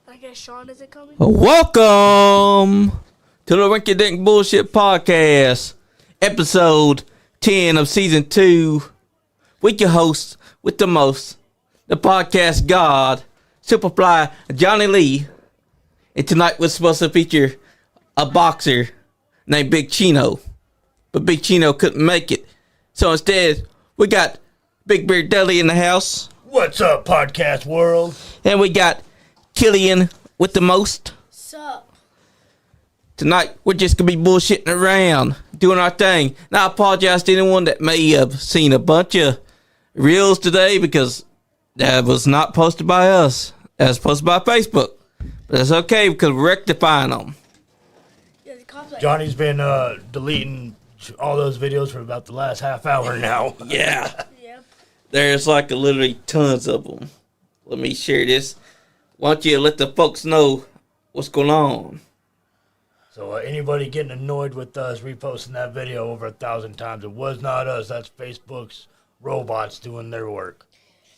I guess Sean isn't coming. Welcome to the Rinky Dink Bullshit Podcast, episode 10 of season 2. With your host, with the most, the podcast god, SuperFly, Johnny Lee. And tonight we're supposed to feature a boxer named Big Chino. But Big Chino couldn't make it. So instead, we got Big Beard Dudley in the house. What's up, podcast world? And we got Killian with the most. Sup? Tonight, we're just going to be bullshitting around, doing our thing. Now, I apologize to anyone that may have seen a bunch of reels today because that was not posted by us. That was posted by Facebook. But that's okay because we're rectifying them. Yeah, the cops Johnny's been deleting all those videos for about the last half hour now. Yeah. Yep. There's like literally tons of them. Let me share this. Why don't you let the folks know what's going on? So anybody getting annoyed with us reposting that video over 1,000 times, it was not us. That's Facebook's robots doing their work.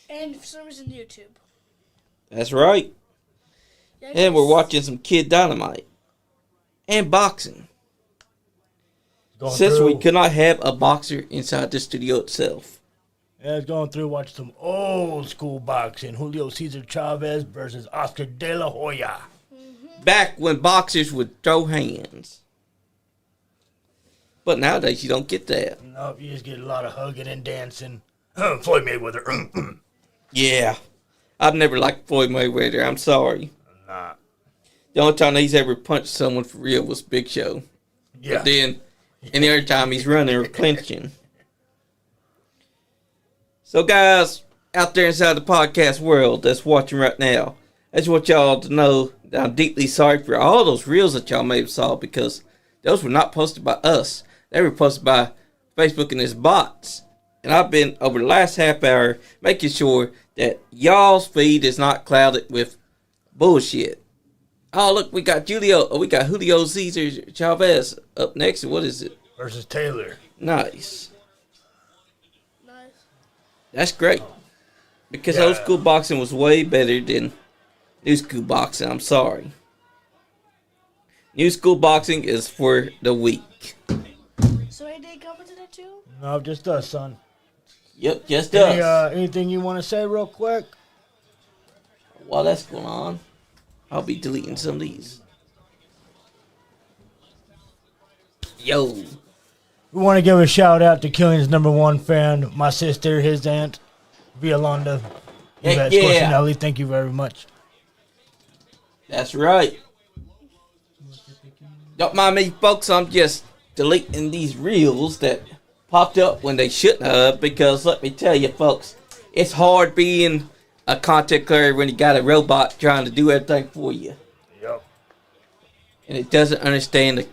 And for some reason, YouTube. That's right. Yeah, And we're watching some Kid Dynamite. And boxing. Since we could not have a boxer inside the studio itself. Yeah, it's going through watching some old school boxing. Julio Cesar Chavez versus Oscar De La Hoya. Back when boxers would throw hands. But nowadays you don't get that. Nope, you just get a lot of hugging and dancing. Floyd Mayweather. Yeah. I've never liked Floyd Mayweather. I'm sorry. Nah. The only time he's ever punched someone for real was Big Show. Yeah. But then, any other time he's running or clinching. So guys, out there inside the podcast world that's watching right now, I just want y'all to know that I'm deeply sorry for all those reels that y'all may have saw because those were not posted by us. They were posted by Facebook and its bots. And I've been, over the last half hour, making sure that y'all's feed is not clouded with bullshit. Oh, look, we got Julio Cesar Chavez up next. What is it? Versus Taylor. Nice. Nice. That's great. Because old school boxing was way better than new school boxing. I'm sorry. New school boxing is for the weak. So AD coming to that too? No, just us, son. Yep, just us. Anything you want to say real quick? While that's going on, I'll be deleting some of these. Yo. We want to give a shout out to Killian's #1 fan, my sister, his aunt, Violanda. Heck Yvette yeah. Scorsinelli. Thank you very much. That's right. Don't mind me, folks. I'm just deleting these reels that popped up when they shouldn't have. Because let me tell you, folks, it's hard being a content creator when you got a robot trying to do everything for you. Yep. And it doesn't understand the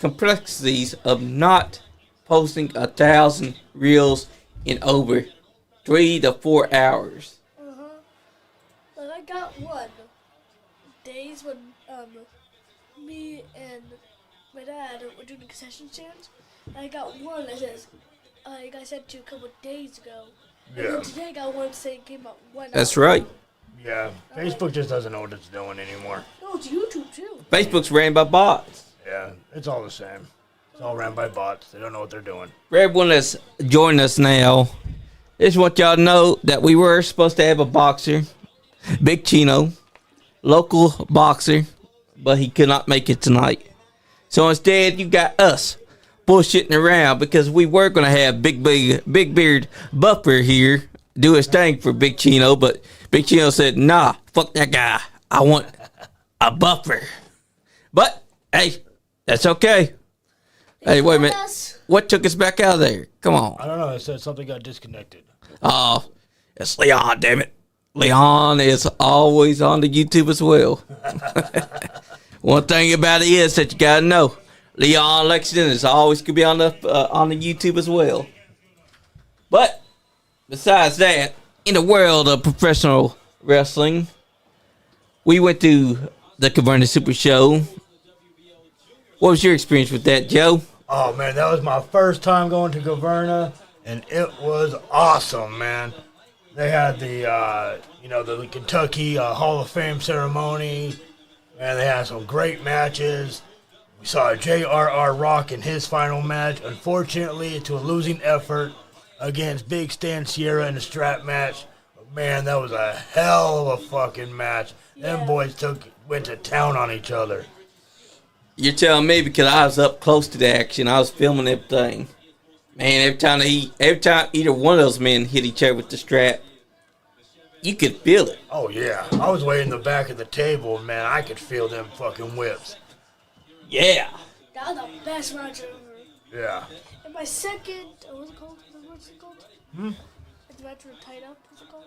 complexities of not posting 1,000 reels in over 3 to 4 hours. Like I got one. Days when me and my dad were doing the concession stands. I got one that says, like I said to you a couple of days ago. And then today I got one saying it came out 1 hour. That's right. Yeah. Facebook just doesn't know what it's doing anymore. No, it's YouTube too. Facebook's ran by bots. Yeah, it's all the same. It's all ran by bots. They don't know what they're doing. For everyone that's joining us now, I just want y'all to know that we were supposed to have a boxer, Big Chino, local boxer, but he could not make it tonight. So instead, you got us bullshitting around because we were going to have Big Beard Buffer here do his thing for Big Chino, but Big Chino said, nah, fuck that guy. I want a buffer. But, hey, that's okay. Hey, wait a minute. What took us back out of there? Come on. I don't know. It said something got disconnected. Oh, it's Leon, damn it. Leon is always on the YouTube as well. One thing about it is that you gotta know, Leon Lexington is always gonna be on the YouTube as well. But besides that, in the world of professional wrestling, we went to the Caverna Super Show. What was your experience with that, Joe? Oh, man, that was my first time going to Caverna, and it was awesome, man. They had the the Kentucky Hall of Fame ceremony, and they had some great matches. We saw J.R.R. Rock in his final match, unfortunately to a losing effort against Big Stan Sierra in a strap match. Man, that was a hell of a fucking match. Yeah. Them boys went to town on each other. You're telling me because I was up close to the action. I was filming everything. Man, every time either one of those men hit each other with the strap, you could feel it. Oh, yeah. I was way in the back of the table, and man, I could feel them fucking whips. Yeah. That was the best match ever. Yeah. And my second, what's it called? What's it called? The match were tied up. What's it called?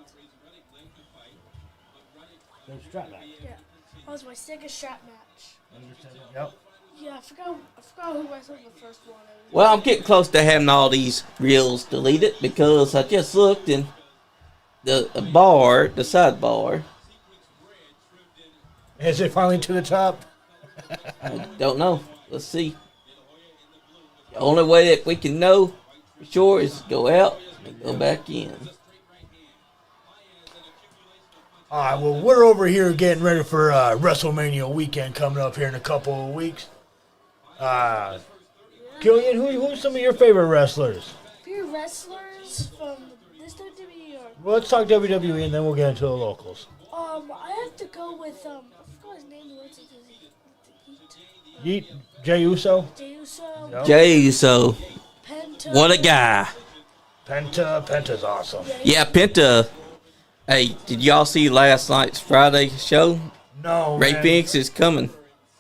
The strap match. Yeah. That was my second strap match. Yep. Yeah, I forgot who wrestled the first one. Well, I'm getting close to having all these reels deleted because I just looked and the sidebar. Is it finally to the top? I don't know. Let's see. The only way that we can know for sure is go out and go back in. All right, well, we're over here getting ready for WrestleMania weekend coming up here in a couple of weeks. Killian, who's some of your favorite wrestlers? Favorite wrestlers from this WWE or Well, let's talk WWE and then we'll get into the locals. I have to go with I forgot his name. What's it? The Heat. Jey Uso? Jey Uso. Yep. Jey Uso. Penta. What a guy. Penta's awesome. Yeah, Penta. Hey, did y'all see last night's Friday show? No, Ray man. Phoenix is coming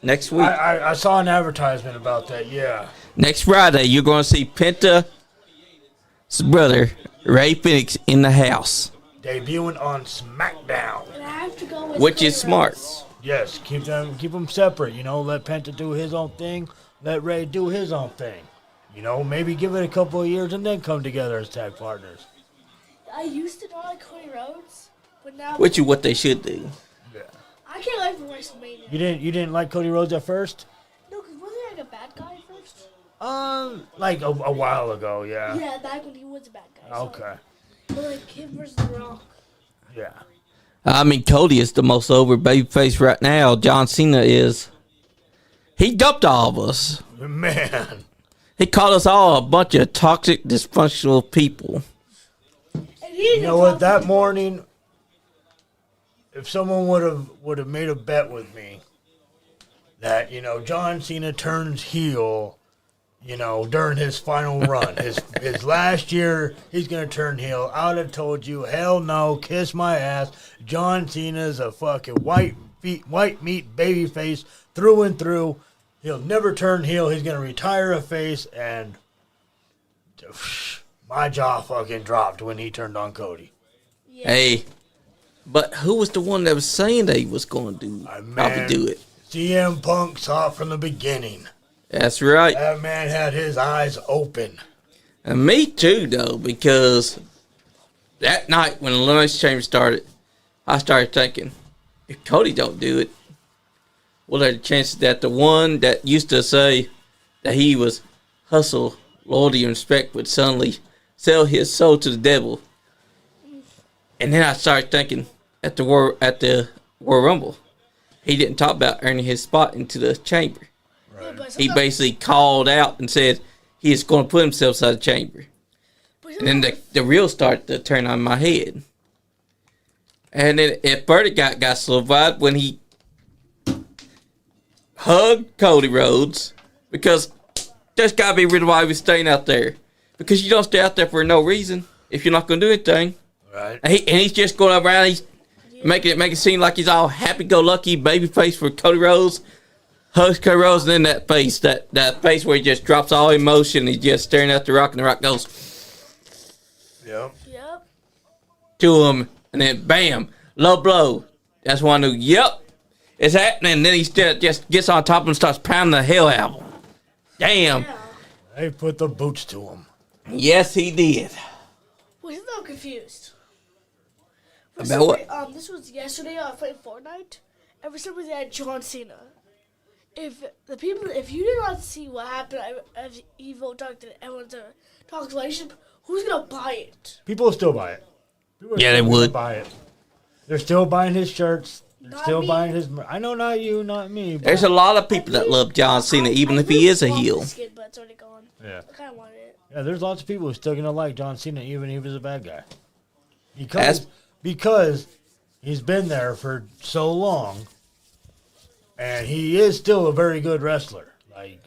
next week. I saw an advertisement about that, yeah. Next Friday, you're going to see Penta's brother, Ray Phoenix, in the house. Debuting on SmackDown. And I have to go with Which is Cody smart. Rhodes. Yes, keep them separate, let Penta do his own thing, let Ray do his own thing. Maybe give it a couple of years and then come together as tag partners. I used to not like Cody Rhodes, but now Which is what they should do. Yeah. I can't like for WrestleMania. You didn't like Cody Rhodes at first? No, because wasn't he like a bad guy at first? Like a while ago, yeah. Yeah, back when he was a bad guy. so- Okay. But like him versus The Rock. Yeah. I mean, Cody is the most over babyface right now. John Cena is. He dumped all of us. Man. He called us all a bunch of toxic, dysfunctional people. And he You know what? That morning, if someone would have made a bet with me that John Cena turns heel, during his final run, his last year, he's gonna turn heel. I'd have told you, hell no, kiss my ass. John Cena's a fucking white meat baby face through and through. He'll never turn heel. He's gonna retire a face, and my jaw fucking dropped when he turned on Cody. Yeah. Hey, but who was the one that was saying that he was going to do? Probably do it. CM Punk saw it from the beginning. That's right. That man had his eyes open. And me too, though, because that night when the Elimination Chamber started, I started thinking, if Cody don't do it, what are the chances that the one that used to say that he was hustle, loyalty, and respect would suddenly sell his soul to the devil? And then I started thinking at the Royal Rumble, he didn't talk about earning his spot into the chamber. Yeah, but He sometimes- basically called out and said he is going to put himself inside the chamber. but And then sometimes- the real started to turn on my head. And then it further got solidified when he hugged Cody Rhodes, because there's got to be a reason why he was staying out there. Because you don't stay out there for no reason if you're not going to do anything. Right. And he's just going around, he's making it seem like he's all happy-go-lucky baby face for Cody Rhodes. Hugs Cody Rhodes, and then that face, that face where he just drops all emotion. He's just staring at the Rock, and the Rock goes Yep. Yep. to him, and then bam, low blow. That's when I knew, yep, it's happening. And then he still just gets on top of him and starts pounding the hell out of him. Damn. Yeah. They put the boots to him. Yes, he did. Well, he's not confused. For About some what? rea- this was yesterday. I was playing Fortnite. And for some reason, I had John Cena. If you did not see what happened as Evo talked to everyone's toxic relationship, who's gonna buy it? People will still buy it. Yeah, they would. Buy it. They're still buying his shirts. They're Not still me. buying his. I know, not you, not me. But There's a lot of people that love John Cena, even if he is a heel. The skin, but it's already gone. Yeah. I kind of wanted it. Yeah, there's lots of people who still gonna like John Cena, even if he's a bad guy. Because he's been there for so long, and he is still a very good wrestler. Like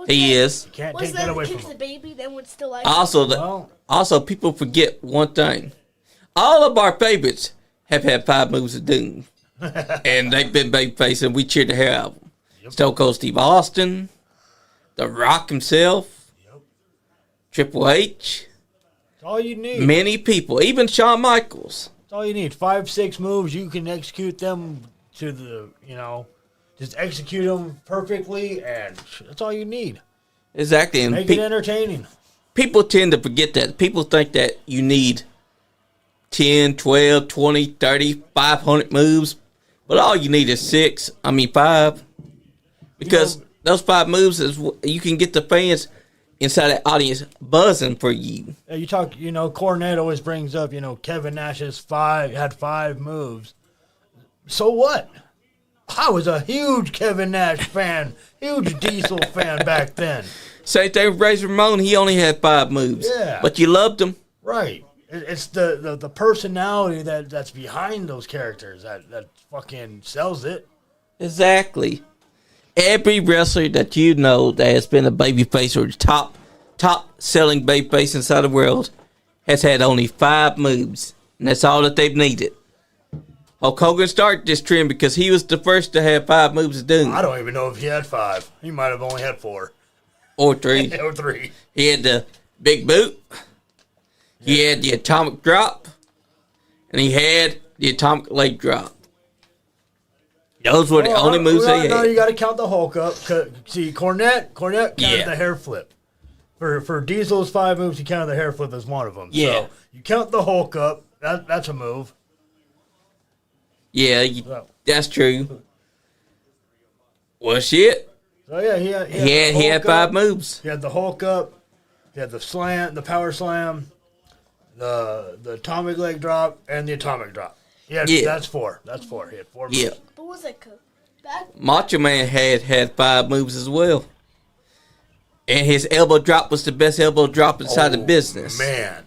He is. you can't Was take that that away kicks from the him. baby? Then would still like. Also, also people forget one thing. All of our favorites have had 5 moves of doom, and they've been babyface, and we cheered the hell out of them. Yep. Stone Cold Steve Austin, The Rock himself, Yep. Triple H, That's all you need. many people, even Shawn Michaels. That's all you need. 5, 6 moves. You can execute them to the, just execute them perfectly, and that's all you need. Exactly, and Make it entertaining. people tend to forget that. People think that you need 10, 12, 20, 30, 500 moves, but all you need is 5. Because those 5 moves is you can get the fans inside the audience buzzing for you. You talk, Cornette always brings up, Kevin Nash's had 5 moves. So what? I was a huge Kevin Nash fan, huge Diesel fan back then. Same thing with Razor Ramon. He only had 5 moves. Yeah. But you loved him. Right. It's the personality that's behind those characters that fucking sells it. Exactly. Every wrestler that you know that has been a babyface or top selling babyface inside the world has had only 5 moves. And that's all that they've needed. Hulk Hogan started this trend because he was the first to have 5 moves of doom. I don't even know if he had 5. He might have only had 4. Or 3. Or 3. He had the big boot. He had the atomic drop. And he had the atomic leg drop. Those were the only moves they had. No, you got to count the Hulk up. See, Cornette counted the hair flip. For Diesel's 5 moves, he counted the hair flip as one of them. Yeah. So you count the Hulk up. That's a move. Yeah, that's true. Well, shit. So yeah, He had 5 moves. He had the Hulk up. He had the slam, the power slam, the atomic leg drop, and the atomic drop. Yeah, that's 4. That's 4. He had 4 moves. Yeah. But was it back? Macho Man had 5 moves as well. And his elbow drop was the best elbow drop inside the business. Man.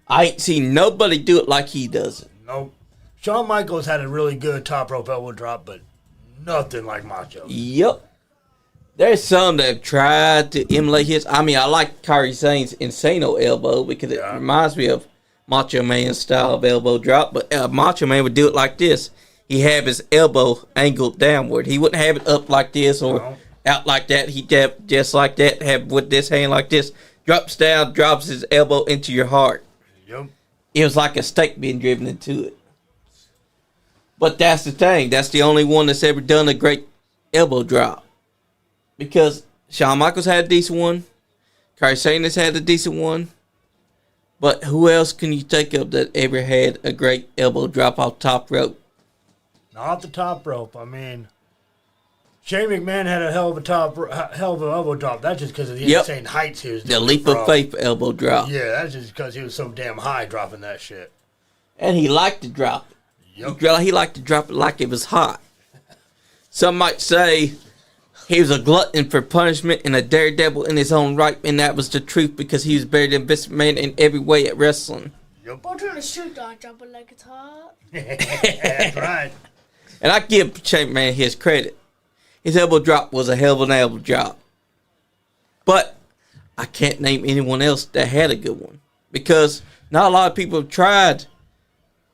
I ain't seen nobody do it like he does it. Nope. Shawn Michaels had a really good top rope elbow drop, but nothing like Macho. Yep. There's some that have tried to emulate his. I like Kairi Sane's Insano elbow because it reminds me of Macho Man's style of elbow drop. But Macho Man would do it like this. He have his elbow angled downward. He wouldn't have it up like this or out like that. He'd have just like that, have with this hand like this. Drops down, drops his elbow into your heart. Yep. It was like a stake being driven into it. But that's the thing. That's the only one that's ever done a great elbow drop. Because Shawn Michaels had a decent one. Kairi Sane has had a decent one. But who else can you think of that ever had a great elbow drop off top rope? Not the top rope. Shane McMahon had a hell of an elbow drop. That's just because of the insane heights he was doing. The leap of faith elbow drop. Yeah, that's just because he was so damn high dropping that shit. And he liked to drop it. Yep. He liked to drop it like it was hot. Some might say he was a glutton for punishment and a daredevil in his own right, and that was the truth because he was better than Vince McMahon in every way at wrestling. Yep. But trying to shoot dog jumping like it's hot. That's right. And I give Shane McMahon his credit. His elbow drop was a hell of an elbow drop. But I can't name anyone else that had a good one. Because not a lot of people have tried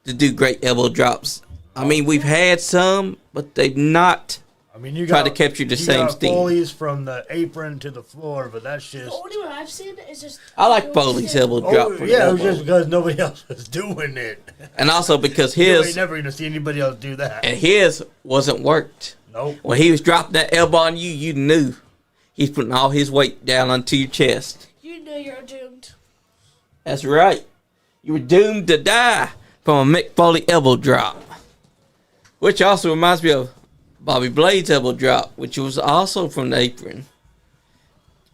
to do great elbow drops. We've had some, but they've not tried to capture the same steam. Foley's from the apron to the floor, but that's just... The only one I've seen is just... I like Foley's elbow drop. It was just because nobody else was doing it. And also because You his... ain't never going to see anybody else do that. And his wasn't worked. Nope. When he was dropping that elbow on you, you knew he's putting all his weight down onto your chest. You know you're doomed. That's right. You were doomed to die from a Mick Foley elbow drop. Which also reminds me of Bobby Blade's elbow drop, which was also from the apron.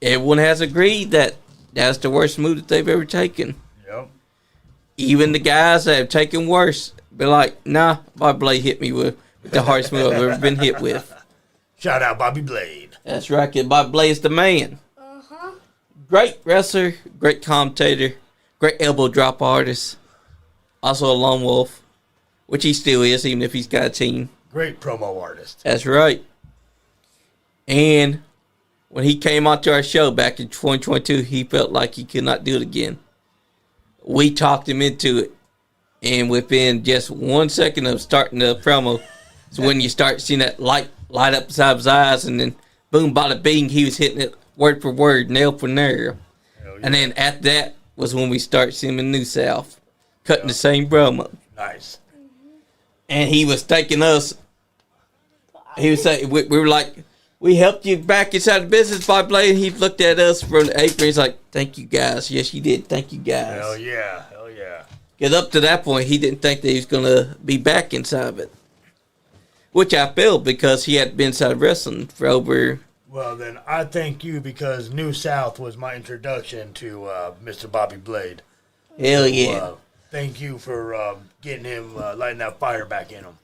Everyone has agreed that that's the worst move that they've ever taken. Yep. even the guys that have taken worse be like, nah, Bobby Blade hit me with the hardest move I've ever been hit with. Shout out Bobby Blade. That's right, 'cause Bobby Blade's the man. Great wrestler, great commentator, great elbow drop artist. Also a lone wolf, which he still is, even if he's got a team. Great promo artist. That's right. And when he came onto our show back in 2022, he felt like he could not do it again. We talked him into it. And within just 1 second of starting the promo, so when you start seeing that light up beside his eyes, and then boom, bada bing, he was hitting it word for word, nail for nail. Yeah. And then after that was when we start seeing him in New South, cutting the same promo. Nice. And he was taking us. He was saying, we were like, we helped you back inside the business, Bobby Blade. He looked at us from the apron. He's like, thank you guys. Yes, you did. Thank you guys. Hell yeah. Hell yeah. Because up to that point, he didn't think that he was going to be back inside of it. Which I feel, because he had been inside of wrestling for over. Well, then I thank you, because New South was my introduction to Mr. Bobby Blade. Hell yeah. So, thank you for getting him, lighting that fire back in him.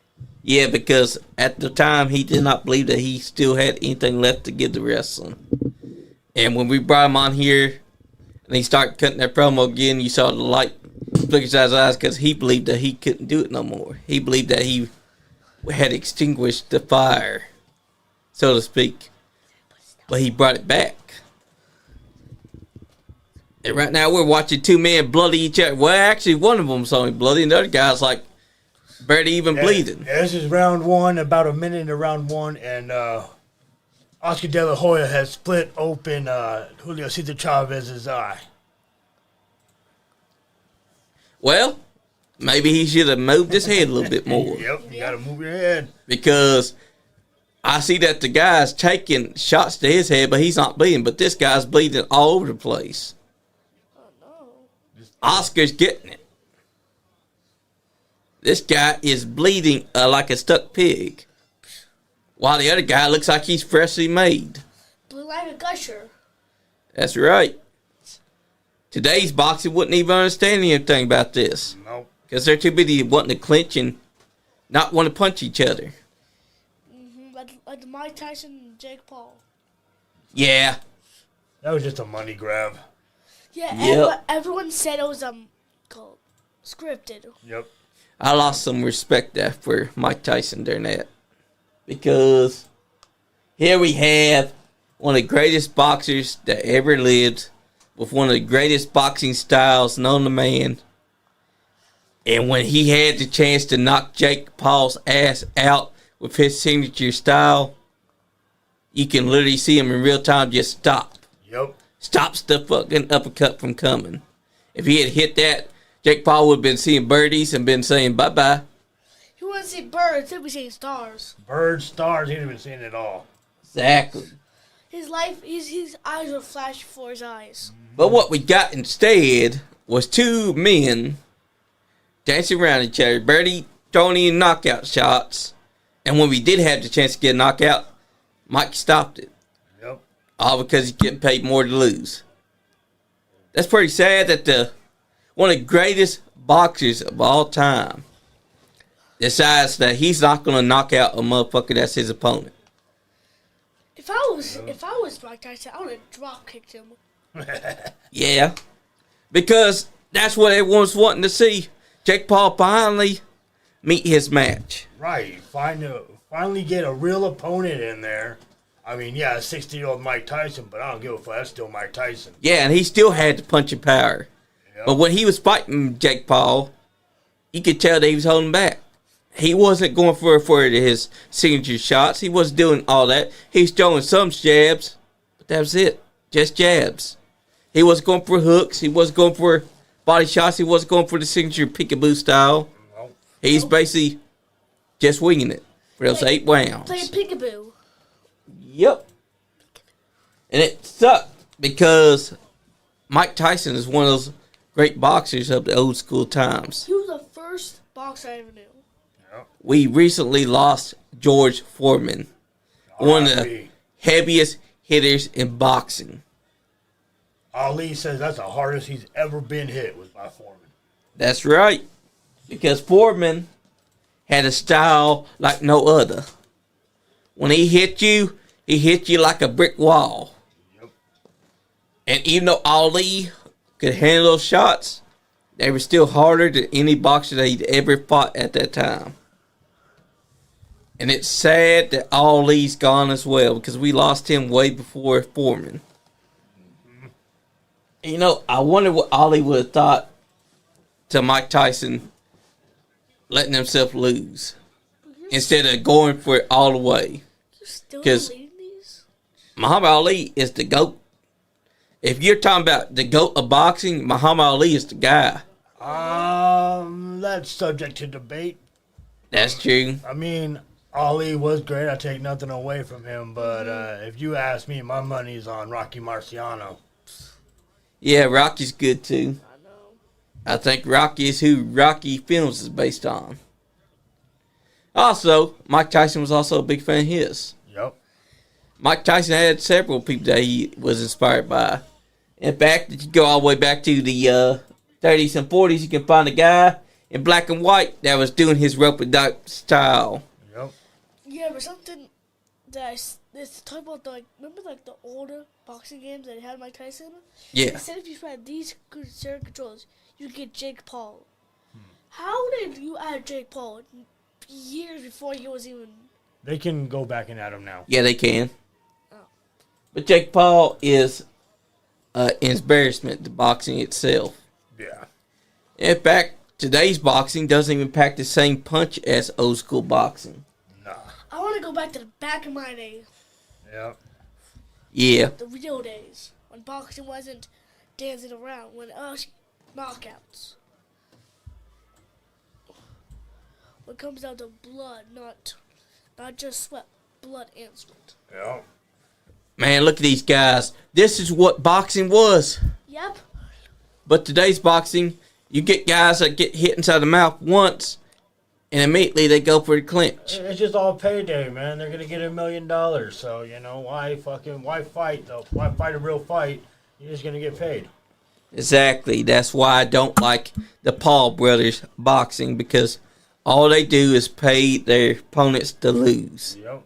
Yeah, because at the time, he did not believe that he still had anything left to give to wrestling. And when we brought him on here, and he started cutting that promo again, you saw the light flicker inside his eyes, because he believed that he couldn't do it no more. He believed that he had extinguished the fire, so to speak. But he brought it back. And right now, we're watching two men bloody each other. Well, actually, one of them's only bloody, and the other guy's like barely even bleeding. Yeah, this is round one, about a minute into round one, and Oscar De La Hoya has split open Julio Cesar Chavez's eye. Well, maybe he should have moved his head a little bit more. Yep, you gotta move your head. Because I see that the guy's taking shots to his head, but he's not bleeding. But this guy's bleeding all over the place. Oh, no. Oscar's getting it. This guy is bleeding like a stuck pig. While the other guy looks like he's freshly made. Blue like a gusher. That's right. Today's boxing wouldn't even understand anything about this. Nope. Because they're too busy wanting to clinch and not want to punch each other. Like Mike Tyson and Jake Paul. Yeah. That was just a money grab. Yeah, Yep. everyone said it was called scripted. Yep. I lost some respect there for Mike Tyson during that. Because here we have one of the greatest boxers that ever lived, with one of the greatest boxing styles known to man. And when he had the chance to knock Jake Paul's ass out with his signature style, you can literally see him in real time just stop. Yep. Stops the fucking uppercut from coming. If he had hit that, Jake Paul would have been seeing birdies and been saying bye-bye. He wouldn't see birds, he'd be seeing stars. Birds, stars, he'd have been seeing it all. Exactly. His eyes would flash before his eyes. But what we got instead was two men dancing around each other, barely throwing in knockout shots. And when we did have the chance to get a knockout, Mike stopped it. Yep. All because he's getting paid more to lose. That's pretty sad that one of the greatest boxers of all time decides that he's not going to knock out a motherfucker that's his opponent. If I was Mike Tyson, I would have drop kicked him. Yeah. Because that's what everyone's wanting to see. Jake Paul finally meet his match. Right. Finally get a real opponent in there. I mean, yeah, 60-year-old Mike Tyson, but I don't give a fuck. That's still Mike Tyson. Yeah, and he still had the punching power. Yep. But when he was fighting Jake Paul, you could tell that he was holding back. He wasn't going for his signature shots. He wasn't doing all that. He's throwing some jabs, but that was it. Just jabs. He wasn't going for hooks. He wasn't going for body shots. He wasn't going for the signature peekaboo style. Nope. He's basically just winging it for those 8 rounds. Playing peekaboo. Yep. And it sucked because Mike Tyson is one of those great boxers of the old school times. He was the first boxer I ever knew. Yep. We recently lost George Foreman, one of the heaviest hitters in boxing. Ali says that's the hardest he's ever been hit was by Foreman. That's right. Because Foreman had a style like no other. When he hit you like a brick wall. Yep. And even though Ali could handle those shots, they were still harder than any boxer that he'd ever fought at that time. And it's sad that Ali's gone as well because we lost him way before Foreman. You know, I wonder what Ali would have thought to Mike Tyson letting himself lose instead of going for it all the way. Because Muhammad Ali is the GOAT. If you're talking about the GOAT of boxing, Muhammad Ali is the guy. That's subject to debate. That's true. I mean, Ali was great. I take nothing away from him, but if you ask me, my money's on Rocky Marciano. Yeah, Rocky's good too. I think Rocky is who Rocky Films is based on. Also, Mike Tyson was also a big fan of his. Yep. Mike Tyson had several people that he was inspired by. In fact, if you go all the way back to the 30s and 40s, you can find a guy in black and white that was doing his rope-a-dope style. Yep. Yeah, but something that it's talking about, remember the older boxing games that had Mike Tyson? Yeah. Instead if you had these certain controls, you get Jake Paul. How did you add Jake Paul years before he was even... They can go back and add him now. Yeah, they can. Oh. But Jake Paul is an embarrassment to boxing itself. Yeah. In fact, today's boxing doesn't even pack the same punch as old school boxing. Nah. I want to go back to the back of my day. Yep. Yeah. The real days. When boxing wasn't dancing around. When knockouts. When it comes down to blood, not just sweat. Blood and sweat. Yep. Man, look at these guys. This is what boxing was. Yep. But today's boxing, you get guys that get hit inside the mouth once, and immediately they go for the clinch. It's just all payday, man. They're gonna get $1 million. So why fight though? Why fight a real fight? You're just gonna get paid. Exactly. That's why I don't like the Paul brothers boxing, because all they do is pay their opponents to lose. Yep.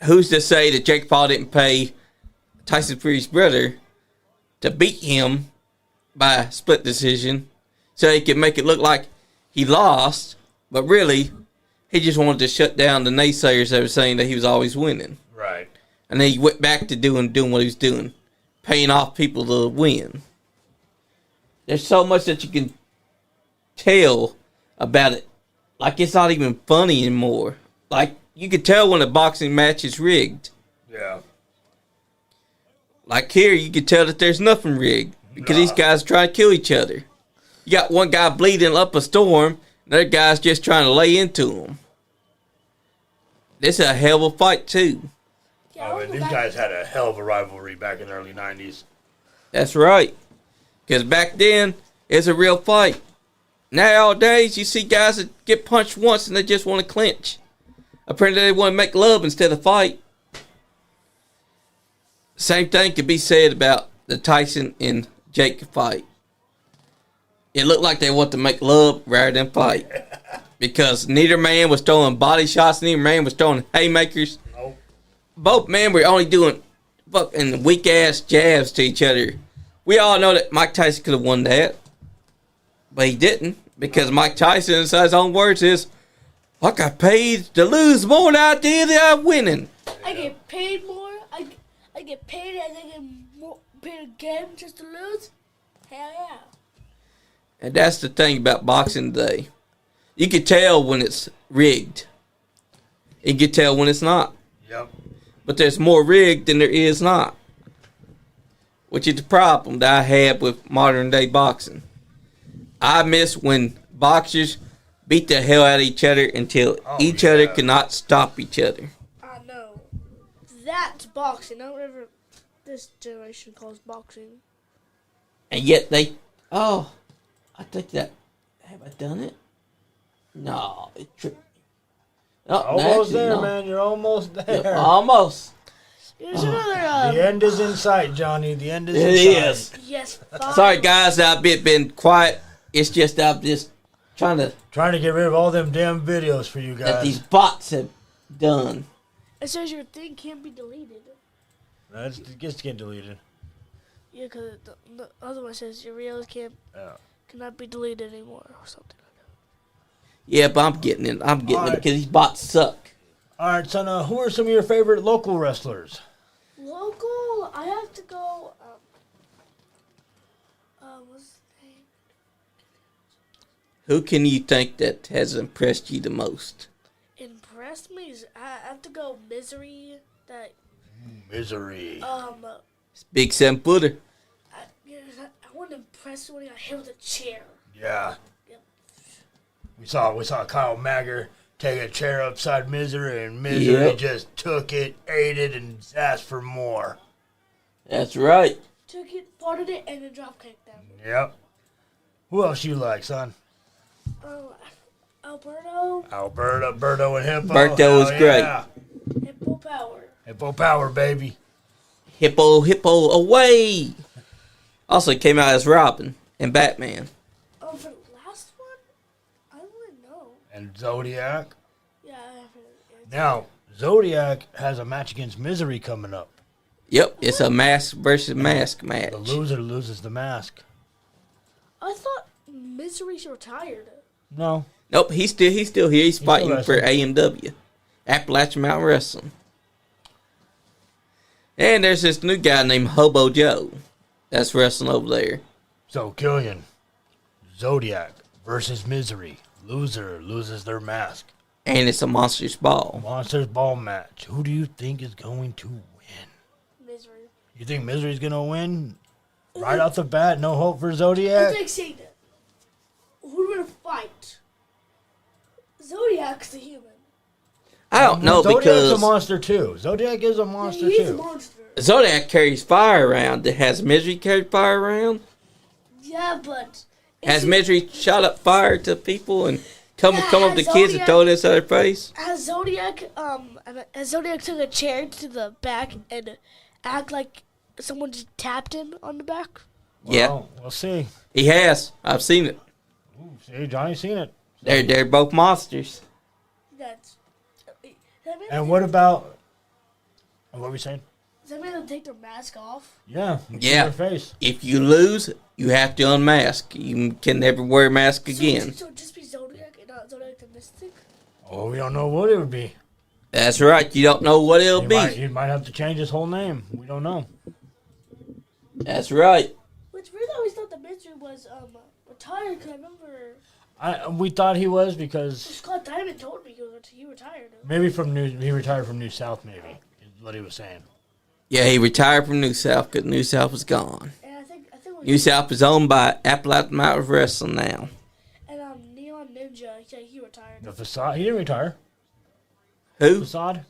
Who's to say that Jake Paul didn't pay Tyson Fury's brother to beat him by split decision so he could make it look like he lost, but really he just wanted to shut down the naysayers that were saying that he was always winning. Right. And then he went back to doing what he was doing, paying off people to win. There's so much that you can tell about it. Like, it's not even funny anymore. Like, you can tell when a boxing match is rigged. Yeah. Like here, you can tell that there's nothing rigged because these guys try to kill each other. You got one guy bleeding up a storm, and other guy's just trying to lay into him. This is a hell of a fight, too. Yeah, And these guys had a hell of a rivalry back in the early 90s. That's right. Because back then, it's a real fight. Nowadays, you see guys that get punched once and they just want to clinch. Apparently, they want to make love instead of fight. Same thing could be said about the Tyson and Jake fight. It looked like they want to make love rather than fight. Because neither man was throwing body shots, neither man was throwing haymakers. Nope. Both men were only doing fucking weak-ass jabs to each other. We all know that Mike Tyson could have won that. But he didn't. Because Mike Tyson, in his own words, is, I got paid to lose more than I did that I'm winning. I get paid more. I get paid and I get more paid again just to lose. Hell yeah. And that's the thing about boxing today. You can tell when it's rigged. You can tell when it's not. Yep. But there's more rigged than there is not. Which is the problem that I have with modern day boxing. I miss when boxers beat the hell out of each other until each other could not stop each other. I know. That's boxing. Not whatever this generation calls boxing. And yet they... Oh, I think that... Have I done it? No, it tripped me. Oh, Almost actually, there, no. man. You're almost there. Yeah, almost. Here's another... The end is in sight, Johnny. The end is in It sight. is. Yes. Sorry, guys, I've been quiet It's just I'm just trying to get rid of all them damn videos for you that guys. these bots have done. It says your thing can't be deleted. It gets to get deleted. Yeah, because the other one says your reels cannot be deleted anymore or something like that. Yeah, but I'm getting it. I'm getting it because these bots suck. All right, son. Who are some of your favorite local wrestlers? Local, I have to go. What's his name? Who can you think that has impressed you the most? Impressed me is I have to go Misery. Misery. It's big 7-footer. I wasn't impressed when he got hit with a chair. Yeah. Yep. We saw Kyle Magger take a chair upside Misery, and Misery just took it, ate it, and asked for more. That's right. Took it, farted it, and then drop kicked them. Yep. Who else you like, son? Alberto. Berto, and Hippo. Berto was great. Hippo Power. Hippo Power, baby. Hippo away. Also came out as Robin and Batman. For the last one, I don't really know. And Zodiac. Yeah, I haven't. Now, Zodiac has a match against Misery coming up. Yep, it's a mask versus mask match. The loser loses the mask. I thought Misery's retired. No. Nope, he's still here. He's fighting still for AMW, Appalachian Mountain Wrestling. And there's this new guy named Hobo Joe that's wrestling over there. So, Killian, Zodiac versus Misery. Loser loses their mask. And it's a Monsters Ball. Monsters Ball match. Who do you think is going to win? Misery. You think Misery's going to win? Right off the bat, no hope for Zodiac? It's like saying that. Who's going to fight? Zodiac's a human. I don't know Zodiac's because a monster too. Zodiac is a monster He's a too. monster. Zodiac carries fire around. Has Misery carried fire around? Yeah, but... Has Misery shot up fire to people and come up to kids and Zodiac- throw this at their face? Has Zodiac took a chair to the back and act like someone just tapped him on the back? Yeah, Well, we'll see. he has. I've seen it. Ooh, see, Johnny's seen it. They're both monsters. That's... That means And what about... What were we saying? Does that mean they'll take their mask off? Yeah. Yeah. Their face. If you lose, you have to unmask. You can never wear a mask again. So just be Zodiac and not Zodiac the Mystic? Oh, we don't know what it would be. That's right. You don't know what it'll be. He might have to change his whole name. We don't know. That's right. Which really I always thought the Mystery was retired because I remember We thought he was because Scott Diamond told me he retired. maybe he retired from New South. Maybe is what he was saying. Yeah, he retired from New South because New South was gone. And I think New South is owned by Appalachian Mountain Wrestling now. And Neon Ninja, he retired. The Facade. He didn't retire. Who? Facade.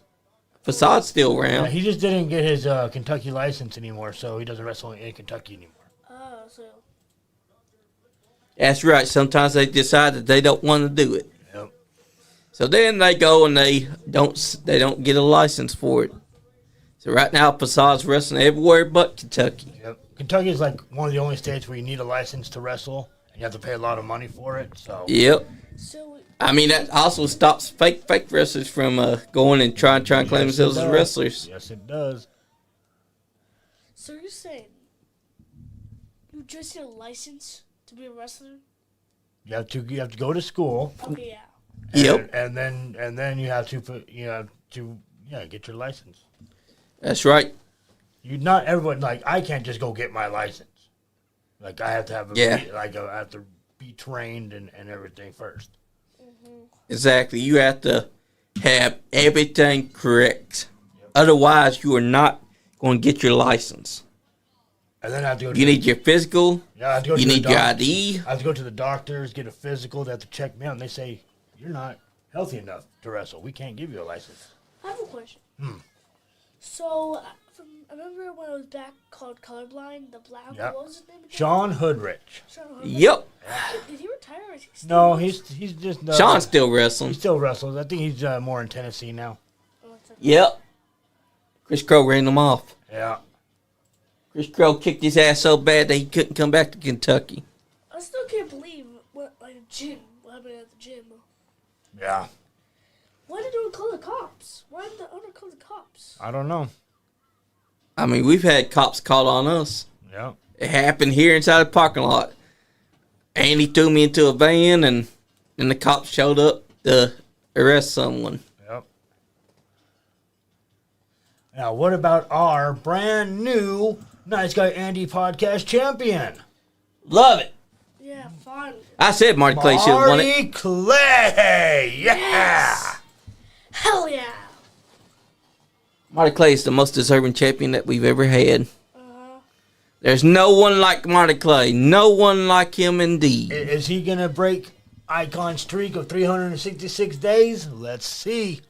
Facade's still Yeah, around. he just didn't get his Kentucky license anymore, so he doesn't wrestle in Kentucky anymore. Oh, so That's right. Sometimes they decide that they don't want to do it. Yep. So then they go and they don't get a license for it. So right now, Facade's wrestling everywhere but Kentucky. Yep. Kentucky is like one of the only states where you need a license to wrestle, and you have to pay a lot of money for it. So. Yep. so I mean, that also stops fake wrestlers from going and trying to claim Yes, it themselves as does. wrestlers. Yes, it does. So you're saying you just need a license to be a wrestler? You have to go to school. Okay, yeah. Yep. And then you have to get your license. That's right. Not everyone like I can't just go get my license. Like I have to have I have to be trained and everything first. Exactly. You have to have everything correct. Otherwise, you are not going to get your license. And then I have to go. You need your physical. Yeah, I have to go You to the need your doctor. ID. I have to go to the doctors, get a physical. They have to check me out, and they say you're not healthy enough to wrestle. We can't give you a license. I have a question. So, I remember when I was back called Colorblind, the black, Yep. what was his name again? Sean Hoodrich. Sean Hood. Yep. Did he retire or is he still? No, he's just Sean's still he wrestling. still wrestles. I think he's more in Tennessee now. Yep. Chris Crow ran him off. Yeah. Chris Crow kicked his ass so bad that he couldn't come back to Kentucky. I still can't believe gym. What happened at the gym? Yeah. Why did no one call the cops? Why did the owner call the cops? I don't know. I mean, we've had cops call on us. Yeah. It happened here inside the parking lot. Andy threw me into a van, and the cops showed up to arrest someone. Yep. Now, what about our brand new Nice Guy Andy podcast champion? Love it. Yeah, fun. I said Marty Clay should have won it. Marty Clay! Yeah! Yes. Hell yeah. Marty Clay is the most deserving champion that we've ever had. Uh-huh. There's no one like Marty Clay. No one like him indeed. Is he going to break Icon's streak of 366 days? Let's see.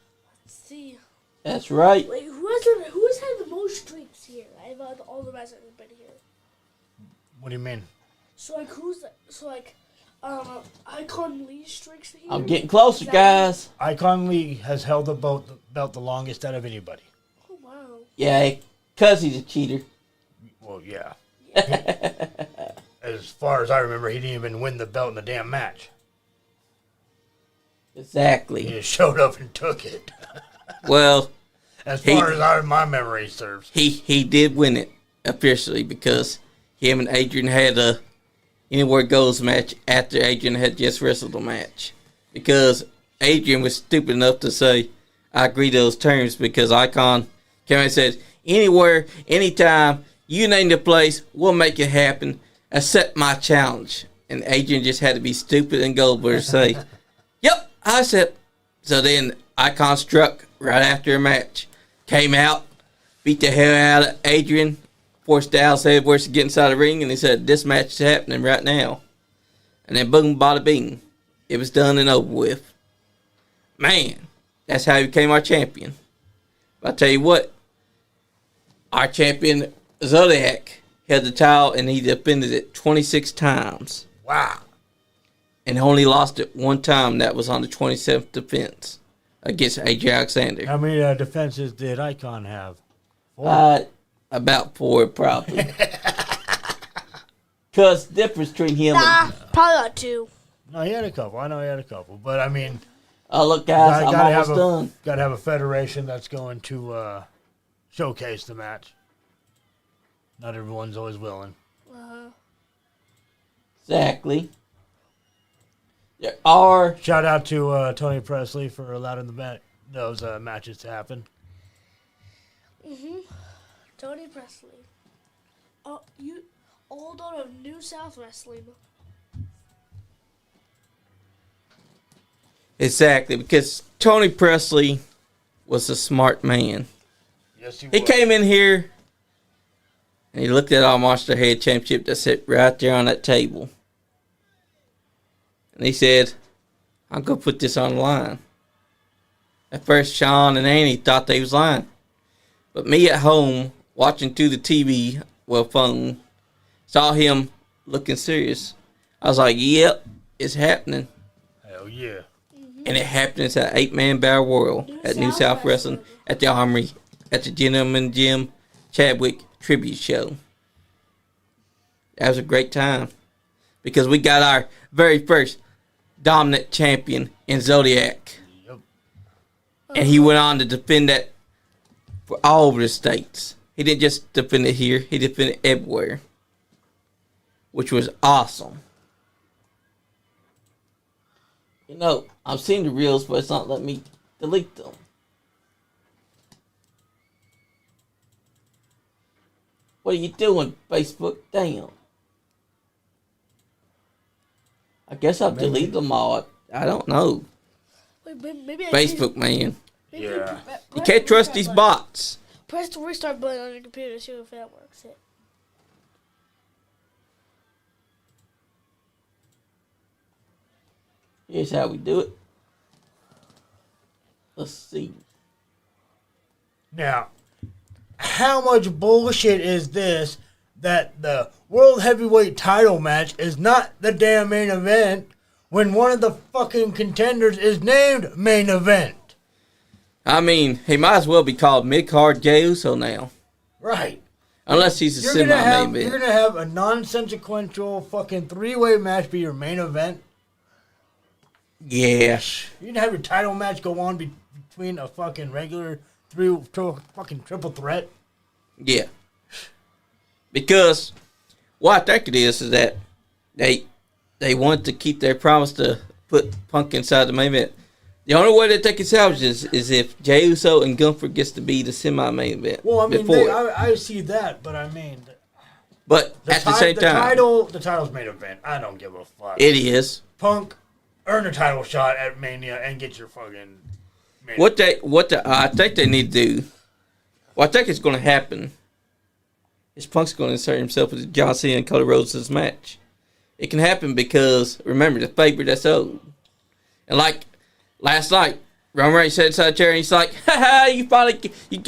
Let's see. That's right. Wait, who has had the most streaks here? I've had all the rest have been here. What do you mean? So Icon Lee streaks here. I'm getting closer, guys. Icon Lee has held the belt the longest out of anybody. Oh wow. Yeah, because he's a cheater. Well, yeah. As far as I remember, he didn't even win the belt in the damn match. He Exactly. just showed up and took it. Well, As far as my memory serves. he did win it officially because him and Adrian had a Anywhere Goes match after Adrian had just wrestled a match. Because Adrian was stupid enough to say, I agree to those terms because Icon came and said, anywhere, anytime, you name the place, we'll make it happen. Accept my challenge. And Adrian just had to be stupid and gullible to say, yep, I accept. So then Icon struck right after a match. Came out, beat the hell out of Adrian, forced Dallas Edwards to get inside the ring, and he said, this match is happening right now. And then boom, bada bing. It was done and over with. Man, that's how he became our champion. But I tell you what, our champion, Zodiac, held the title, and he defended it 26 times. Wow. And only lost it one time. That was on the 27th defense against AJ Alexander. How many defenses did Icon have? 4? About 4, probably. Because the difference between him and... Probably about 2. No, he had a couple. I know he had a couple. But, I mean... Oh, look, guys, I'm almost done. Got to have a federation that's going to showcase the match. Not everyone's always willing. Uh-huh. Exactly. There are... Shout out to Tony Presley for allowing those matches to happen. Mm-hmm. Tony Presley. Oh, you old out of New South Wrestling. Exactly, because Tony Presley was a smart man. Yes, he He came in here and he looked at our Monster Head Championship that sat right there on that table. And he said, I'm going to put this on the line. At first, Sean and Annie thought they was lying. But me at home, watching through the TV, phone, saw him looking serious. I was like, yep, it's happening. Hell yeah. And it happened at 8-Man Battle Royal at New South Wrestling at the Armory at the Gentleman Jim Chadwick tribute show. That was a great time because we got our very first dominant champion in Zodiac. Yep. And he went on to defend that for all over the states. He didn't just defend it here, he defended it everywhere, which was awesome. You know, I'm seeing the reels, but it's not letting me delete them. What are you doing, Facebook? Damn. I guess I've deleted them all. I don't know. Wait, maybe Facebook, man. Yeah. You can't trust these bots. Press the restart button on your computer to see if that works. Here's how we do it. Let's see. Now, how much bullshit is this that the World Heavyweight title match is not the damn main event when one of the fucking contenders is named main event? I mean, he might as well be called Mid-Card Jey Uso now. Right. Unless he's a semi-main event. You're going to have a non-consequential fucking three-way match be your main event? Yeah. You didn't have your title match go on between a fucking regular fucking triple threat. Yeah. Because what I think it is that they want to keep their promise to put Punk inside the main event. The only way that they can salvage this is if Jey Uso and Gunther gets to be the semi-main event. Well, I mean, I see that, but I mean... But at the same time... The title's main event. I don't give a fuck. It is. Punk, earn a title shot at Mania and get your fucking... I think they need to do... What I think is going to happen is Punk's going to insert himself into John Cena and Cody Rhodes' match. It can happen because, remember, the favorite that's old. And like... Last night, Roman Reigns sat inside the chair and he's like, you finally you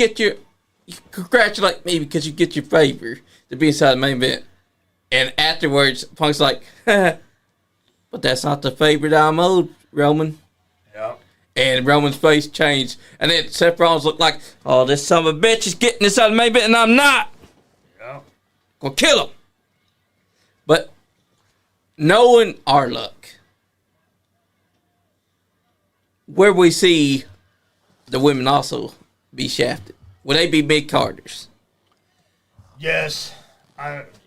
congratulate me because you get your favor to be inside the main event. And afterwards, Punk's like, but that's not the favorite I'm owed, Roman. Yeah. And Roman's face changed. And then Seth Rollins looked like, oh, this son of a bitch is getting inside the main event and I'm not. Yeah. Gonna kill him. But knowing our luck, where we see the women also be shafted. Will they be mid-carders? Yes.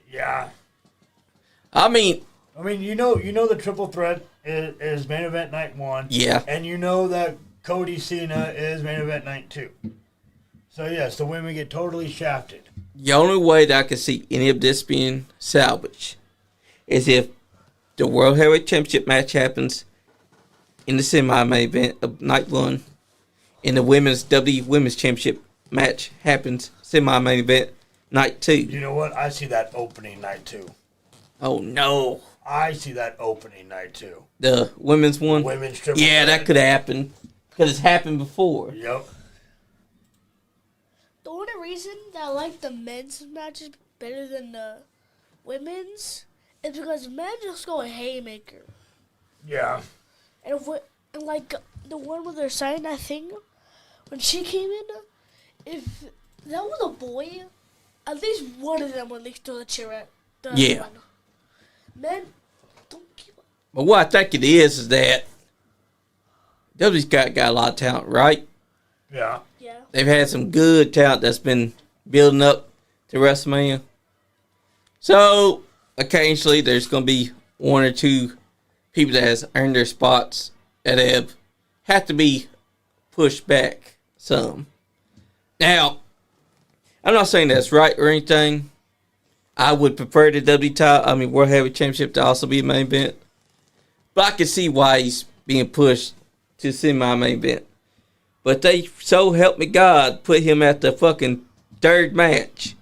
Yeah. I mean, you know the triple threat is main event night 1. Yeah. And you know that Cody Cena is main event night 2. So yes, the women get totally shafted. The only way that I can see any of this being salvaged is if the World Heavyweight Championship match happens in the semi-main event of night 1, and the WWE Women's Championship match happens semi-main event night 2. You know what? I see that opening night 2. Oh no! I see that opening night 2. The women's one. Women's triple. Yeah, that could happen because it's happened before. Yep. The only reason that I like the men's matches better than the women's is because men just go a haymaker. Yeah. And like the one with their sign, I think, when she came in, if that was a boy, at least one of them would at least throw the chair at the other one. Men, don't keep up. But what I think it is that WWE's got a lot of talent, right? Yeah. Yeah. They've had some good talent that's been building up to WrestleMania. So, occasionally, there's going to be one or two people that has earned their spots that have to be pushed back some. Now, I'm not saying that's right or anything. I would prefer the World Heavyweight Championship to also be a main event. But I can see why he's being pushed to semi-main event. But they, so help me God, put him at the fucking third match.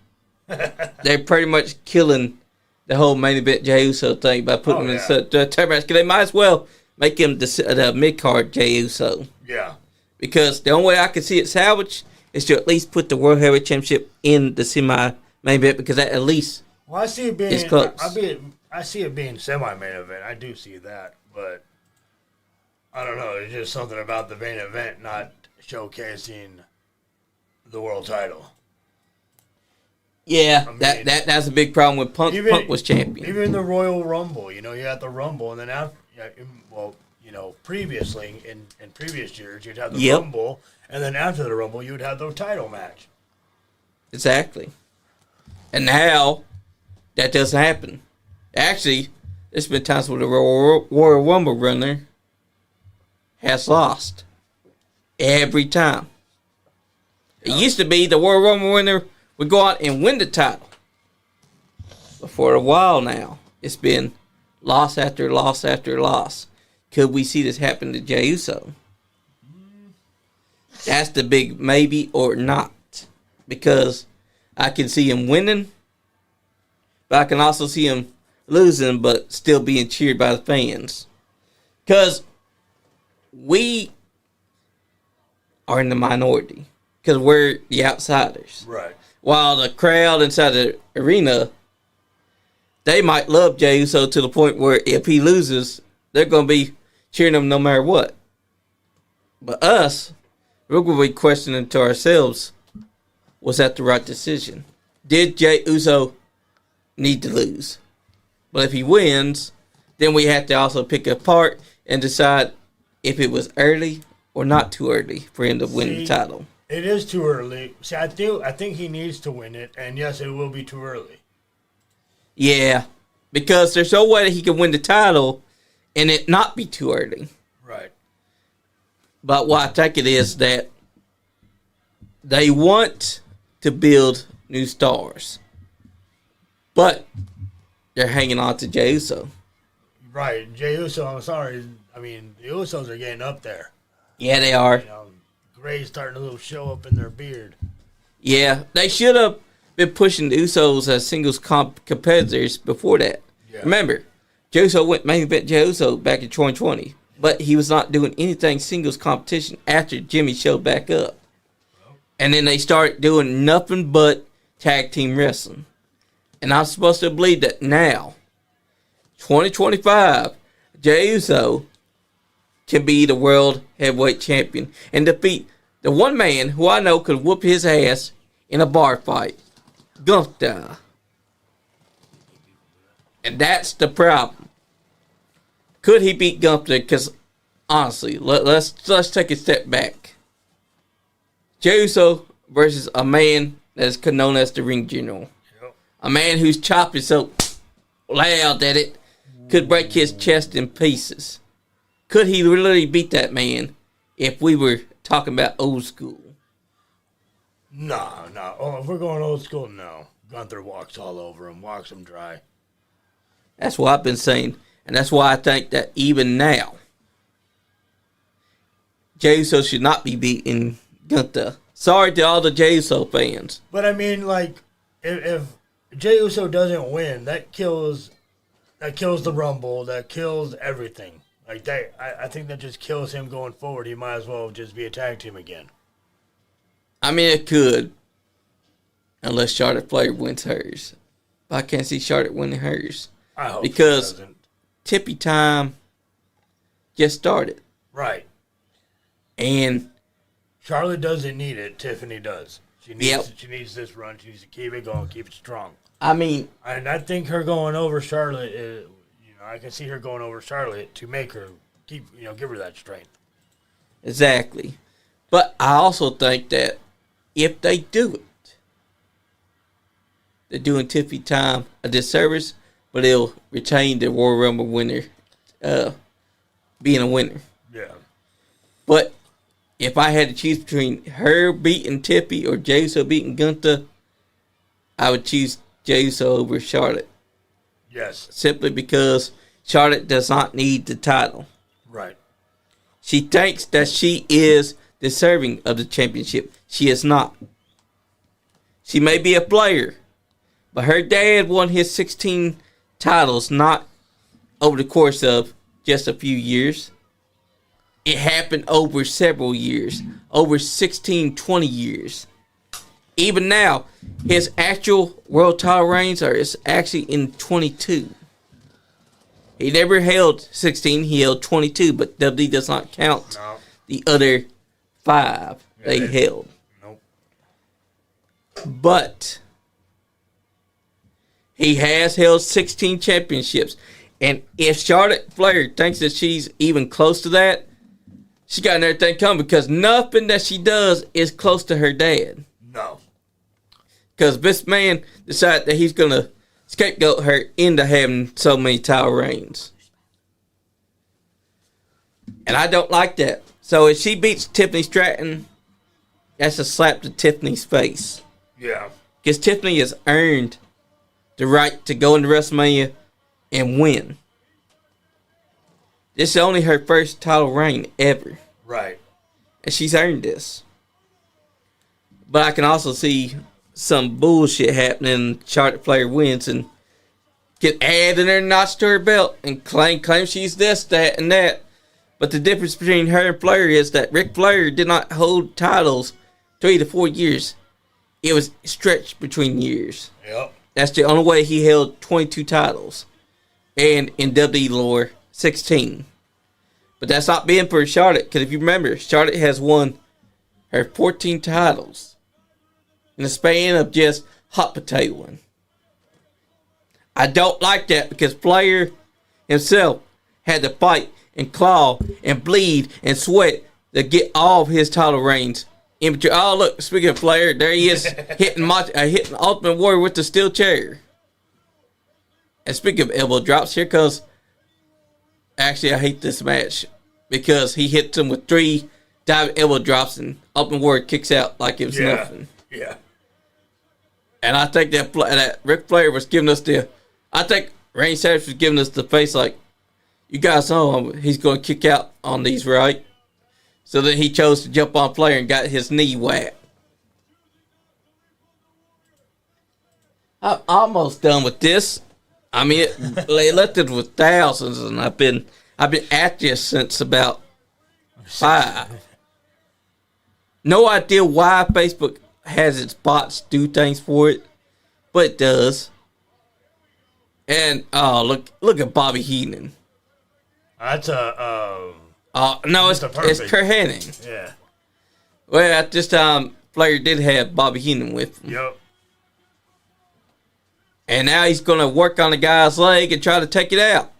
They're pretty much killing the whole main event Jey Uso thing by putting him in the third match. Because they might as well make him the mid-card Jey Uso. Yeah. Because the only way I can see it salvaged is to at least put the World Heavyweight Championship in the semi-main event. Because that at least I see it being is close. I see it being semi-main event. I do see that. But I don't know. There's just something about the main event not showcasing the world title. Yeah, I mean, that's a big problem with Punk. Punk was champion. Even the Royal Rumble, you had the Rumble, and then after, previously in previous years, you'd have the Rumble, and then after the Rumble, you'd have the title match. Exactly. And now that doesn't happen. Actually, there's been times where the Royal Rumble winner has lost every time. It used to be the Royal Rumble winner would go out and win the title. But for a while now, it's been loss after loss after loss. Could we see this happen to Jey Uso? That's the big maybe or not. Because I can see him winning, but I can also see him losing, but still being cheered by the fans. Because we are in the minority. Because we're the outsiders. Right. While the crowd inside the arena, they might love Jey Uso to the point where if he loses, they're going to be cheering him no matter what. But us, we're going to be questioning to ourselves, was that the right decision? Did Jey Uso need to lose? But if he wins, then we have to also pick apart and decide, if it was early or not too early for him to win the See, title. It is too early. See, I think he needs to win it, and yes, it will be too early. Yeah, because there's no way that he can win the title and it not be too early. Right. But what I think it is that they want to build new stars, but they're hanging on to Jey Uso. Right. Jey Uso, I'm sorry. I mean, the Usos are getting up there. Yeah, they are. You know, gray's starting to show up in their beard. Yeah, they should have been pushing the Usos as singles competitors before that. Yeah. Remember, Jey Uso went main event Jey Uso back in 2020, but he was not doing anything singles competition after Jimmy showed back up. And then they started doing nothing but tag team wrestling. And I'm supposed to believe that now, 2025, Jey Uso can be the world heavyweight champion and defeat the one man who I know could whoop his ass in a bar fight, Gunther. And that's the problem. Could he beat Gunther? Because honestly, let's take a step back. Jey Uso versus a man that's known as the Ring General. Yep. A man whose chop is so loud that it could break his chest in pieces. Could he really beat that man if we were talking about old school? No. Oh, if we're going old school, no. Gunther walks all over him, walks him dry. That's what I've been saying. And that's why I think that even now, Jey Uso should not be beating Gunther. Sorry to all the Jey Uso fans. But I mean, like, if Jey Uso doesn't win, that kills the Rumble, that kills everything. Like that, I think that just kills him going forward. He might as well just be a tag team again. I mean, it could, unless Charlotte Flair wins hers. But I can't see Charlotte winning hers I hope because she doesn't. Tippy time just started, Right. and Charlotte doesn't need it. Tiffany does. She needs. Yep. She needs this run. She needs to keep it going, keep it strong. I mean, And I think her going over Charlotte, I can see her going over Charlotte to make her give her that strength. exactly. But I also think that if they do it, they're doing Tiffy time a disservice, but they'll retain the Royal Rumble winner, being a winner. Yeah. But if I had to choose between her beating Tippy or Jey Uso beating Gunther, I would choose Jey Uso over Charlotte. Yes. Simply because Charlotte does not need the title. Right. She thinks that she is deserving of the championship. She is not. She may be a player, but her dad won his 16 titles not over the course of just a few years. It happened over several years, over 16, 20 years. Even now, his actual world title reigns is actually in 22. He never held 16, he held 22, but WWE does not count the other 5 they held. Nope. But he has held 16 championships. And if Charlotte Flair thinks that she's even close to that, she got another thing coming because nothing that she does is close to her dad. No. Because this man decided that he's going to scapegoat her into having so many title reigns. And I don't like that. So if she beats Tiffany Stratton, that's a slap to Tiffany's face. Yeah. Because Tiffany has earned the right to go into WrestleMania and win. This is only her first title reign ever. Right. And she's earned this. But I can also see some bullshit happening. Charlotte Flair wins and get added her notch to her belt and claim she's this, that, and that. But the difference between her and Flair is that Ric Flair did not hold titles 3 to 4 years. It was stretched between years. Yep. That's the only way he held 22 titles. And in WWE lore, 16. But that's not being for Charlotte. Because if you remember, Charlotte has won her 14 titles in the span of just hot potatoing. I don't like that because Flair himself had to fight and claw and bleed and sweat to get all of his title reigns. In between. Oh, look, speaking of Flair, there he is hitting Ultimate Warrior with the steel chair. And speaking of elbow drops, here comes... Actually, I hate this match because he hits him with 3 diving elbow drops and Ultimate Warrior kicks out like it was nothing. Yeah. And I think that Ric Flair was giving us I think Randy Savage was giving us the face like, you guys know he's going to kick out on these, right? So then he chose to jump on Flair and got his knee whacked. I'm almost done with this. I mean, they left it with thousands, and I've been at this since about 5. No idea why Facebook has its bots do things for it, but it does. And look at Bobby Heenan. That's no, it's Kurt Hennig. Yeah. Well, at this time, Flair did have Bobby Heenan with him. Yep. And now he's going to work on the guy's leg and try to take it out.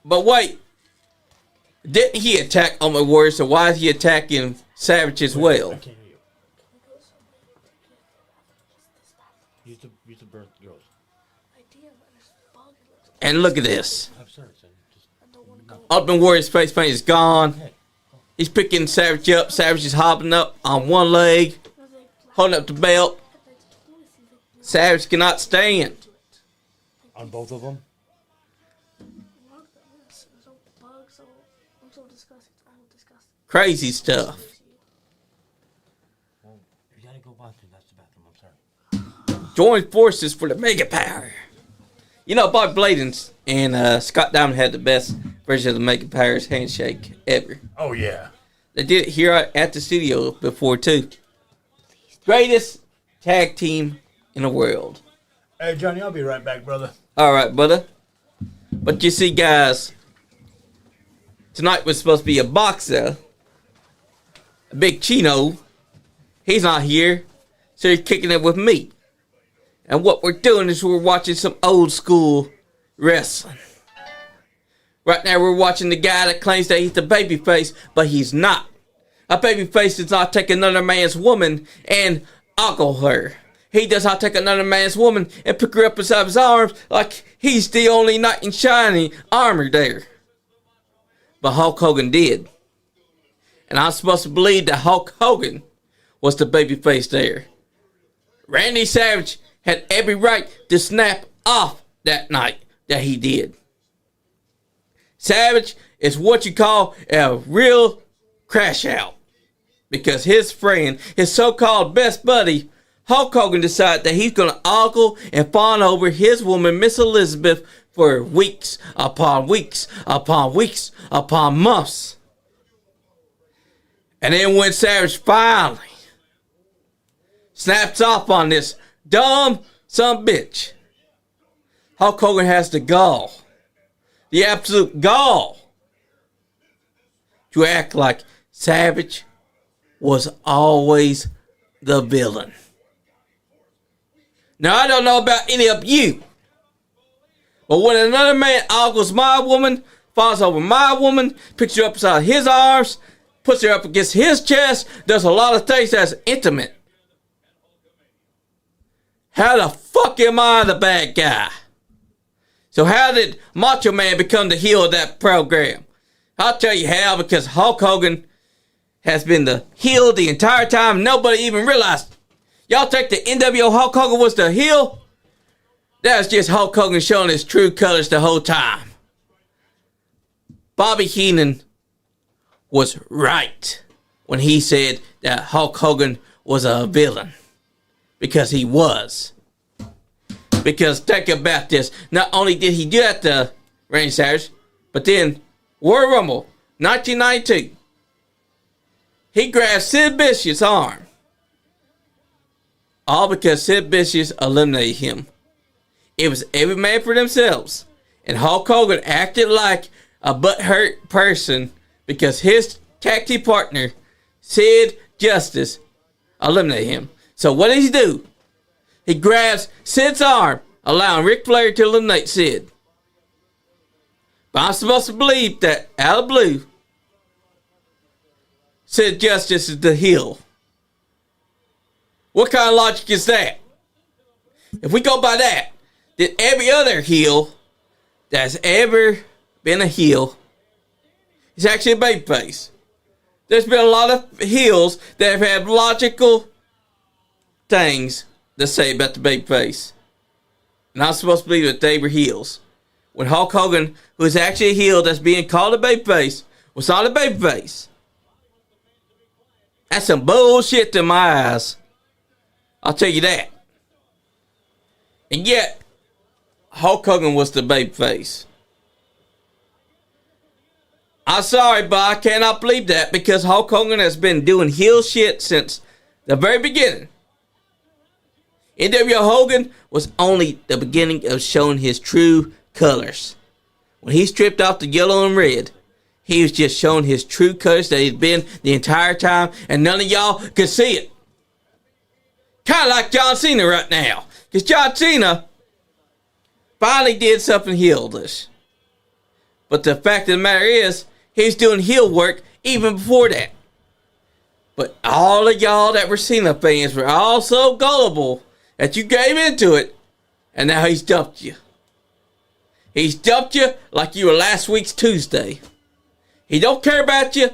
But wait. Didn't he attack Ultimate Warrior? So why is he attacking Savage as well? I can't hear you. Use the birth girls. And look at this. I'm sorry, son. Ultimate Warrior's face paint is gone. He's picking Savage up. Savage is hopping up on one leg, holding up the belt. Savage cannot stand. On both of them? Crazy stuff. Well, you gotta go bathroom. That's the bathroom. I'm sorry. Join forces for the Mega Power. You know, Bobby Bladens and Scott Diamond had the best version of the Mega Power's handshake ever. Oh, yeah. They did it here at the studio before, too. Greatest tag team in the world. Hey, Johnny, I'll be right back, brother. All right, brother. But you see, guys, tonight was supposed to be a boxer. Big Chino. He's not here, so he's kicking it with me. And what we're doing is we're watching some old school wrestling. Right now we're watching the guy that claims that he's the babyface, but he's not. A babyface does not take another man's woman and ogle her. He does not take another man's woman and pick her up inside his arms like he's the only knight in shining armor there. But Hulk Hogan did. And I'm supposed to believe that Hulk Hogan was the babyface there. Randy Savage had every right to snap off that night that he did. Savage is what you call a real crash out. Because his friend, his so-called best buddy, Hulk Hogan, decided that he's going to ogle and fawn over his woman, Miss Elizabeth, for weeks upon weeks upon weeks upon months. And then when Savage finally snaps off on this dumb son bitch, Hulk Hogan has the gall, the absolute gall, to act like Savage was always the villain. Now, I don't know about any of you, but when another man ogles my woman, falls over my woman, picks her up inside his arms, puts her up against his chest, does a lot of things that's intimate, how the fuck am I the bad guy? So how did Macho Man become the heel of that program? I'll tell you how, because Hulk Hogan has been the heel the entire time. Nobody even realized. Y'all think the NWO Hulk Hogan was the heel? That was just Hulk Hogan showing his true colors the whole time. Bobby Heenan was right when he said that Hulk Hogan was a villain. Because he was. Because think about this. Not only did he do that to Randy Savage, but then Royal Rumble 1992. He grabbed Sid Vicious' arm. All because Sid Vicious eliminated him. It was every man for themselves. And Hulk Hogan acted like a butthurt person because his tag team partner, Sid Justice, eliminated him. So what does he do? He grabs Sid's arm, allowing Ric Flair to eliminate Sid. But I'm supposed to believe that out of blue said Justice is the heel. What kind of logic is that? If we go by that, then every other heel that's ever been a heel is actually a babyface. There's been a lot of heels that have had logical things to say about the babyface. And I'm supposed to believe that they were heels. When Hulk Hogan, who is actually a heel that's being called a babyface, was not a babyface. That's some bullshit to my eyes. I'll tell you that. And yet, Hulk Hogan was the babyface. I'm sorry, but I cannot believe that because Hulk Hogan has been doing heel shit since the very beginning. NWO Hogan was only the beginning of showing his true colors. When he stripped off the yellow and red, he was just showing his true colors that he'd been the entire time, and none of y'all could see it. Kind of like John Cena right now. Because John Cena finally did something heelish. But the fact of the matter is, he's doing heel work even before that. But all of y'all that were Cena fans were all so gullible that you gave into it, and now he's dumped you. He's dumped you like you were last week's Tuesday. He don't care about you.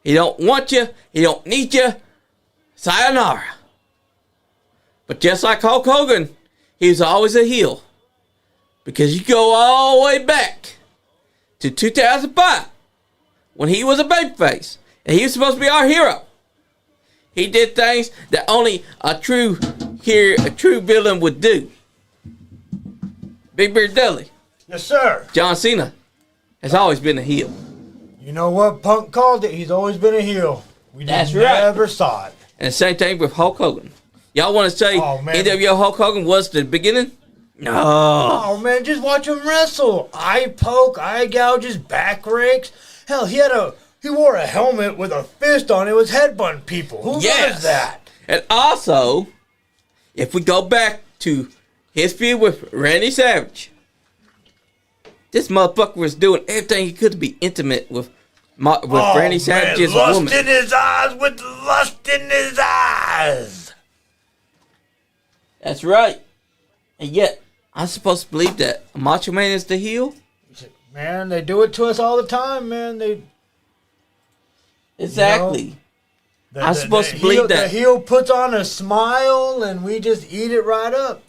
He don't want you. He don't need you. Sayonara. But just like Hulk Hogan, he was always a heel. Because you go all the way back to 2005 when he was a babyface and he was supposed to be our hero. He did things that only a true villain would do. Big Beard Dudley. Yes, sir. John Cena has always been a heel. You know what Punk called it? He's always been a heel. We just never saw it. And the same thing with Hulk Hogan. Y'all want to say NWO Hulk Hogan was the beginning? No. Oh, man, just watch him wrestle. Eye poke, eye gouges, back rakes. Hell, he wore a helmet with a fist on it. It was headbutting people. Who does that? And also, if we go back to his feud with Randy Savage, this motherfucker was doing everything he could to be intimate with Randy Savage's woman. Lust in his eyes with lust in his eyes. That's right. And yet, I'm supposed to believe that Macho Man is the heel? Man, they do it to us all the time, man. Exactly. I'm supposed to believe that. The heel puts on a smile and we just eat it right up.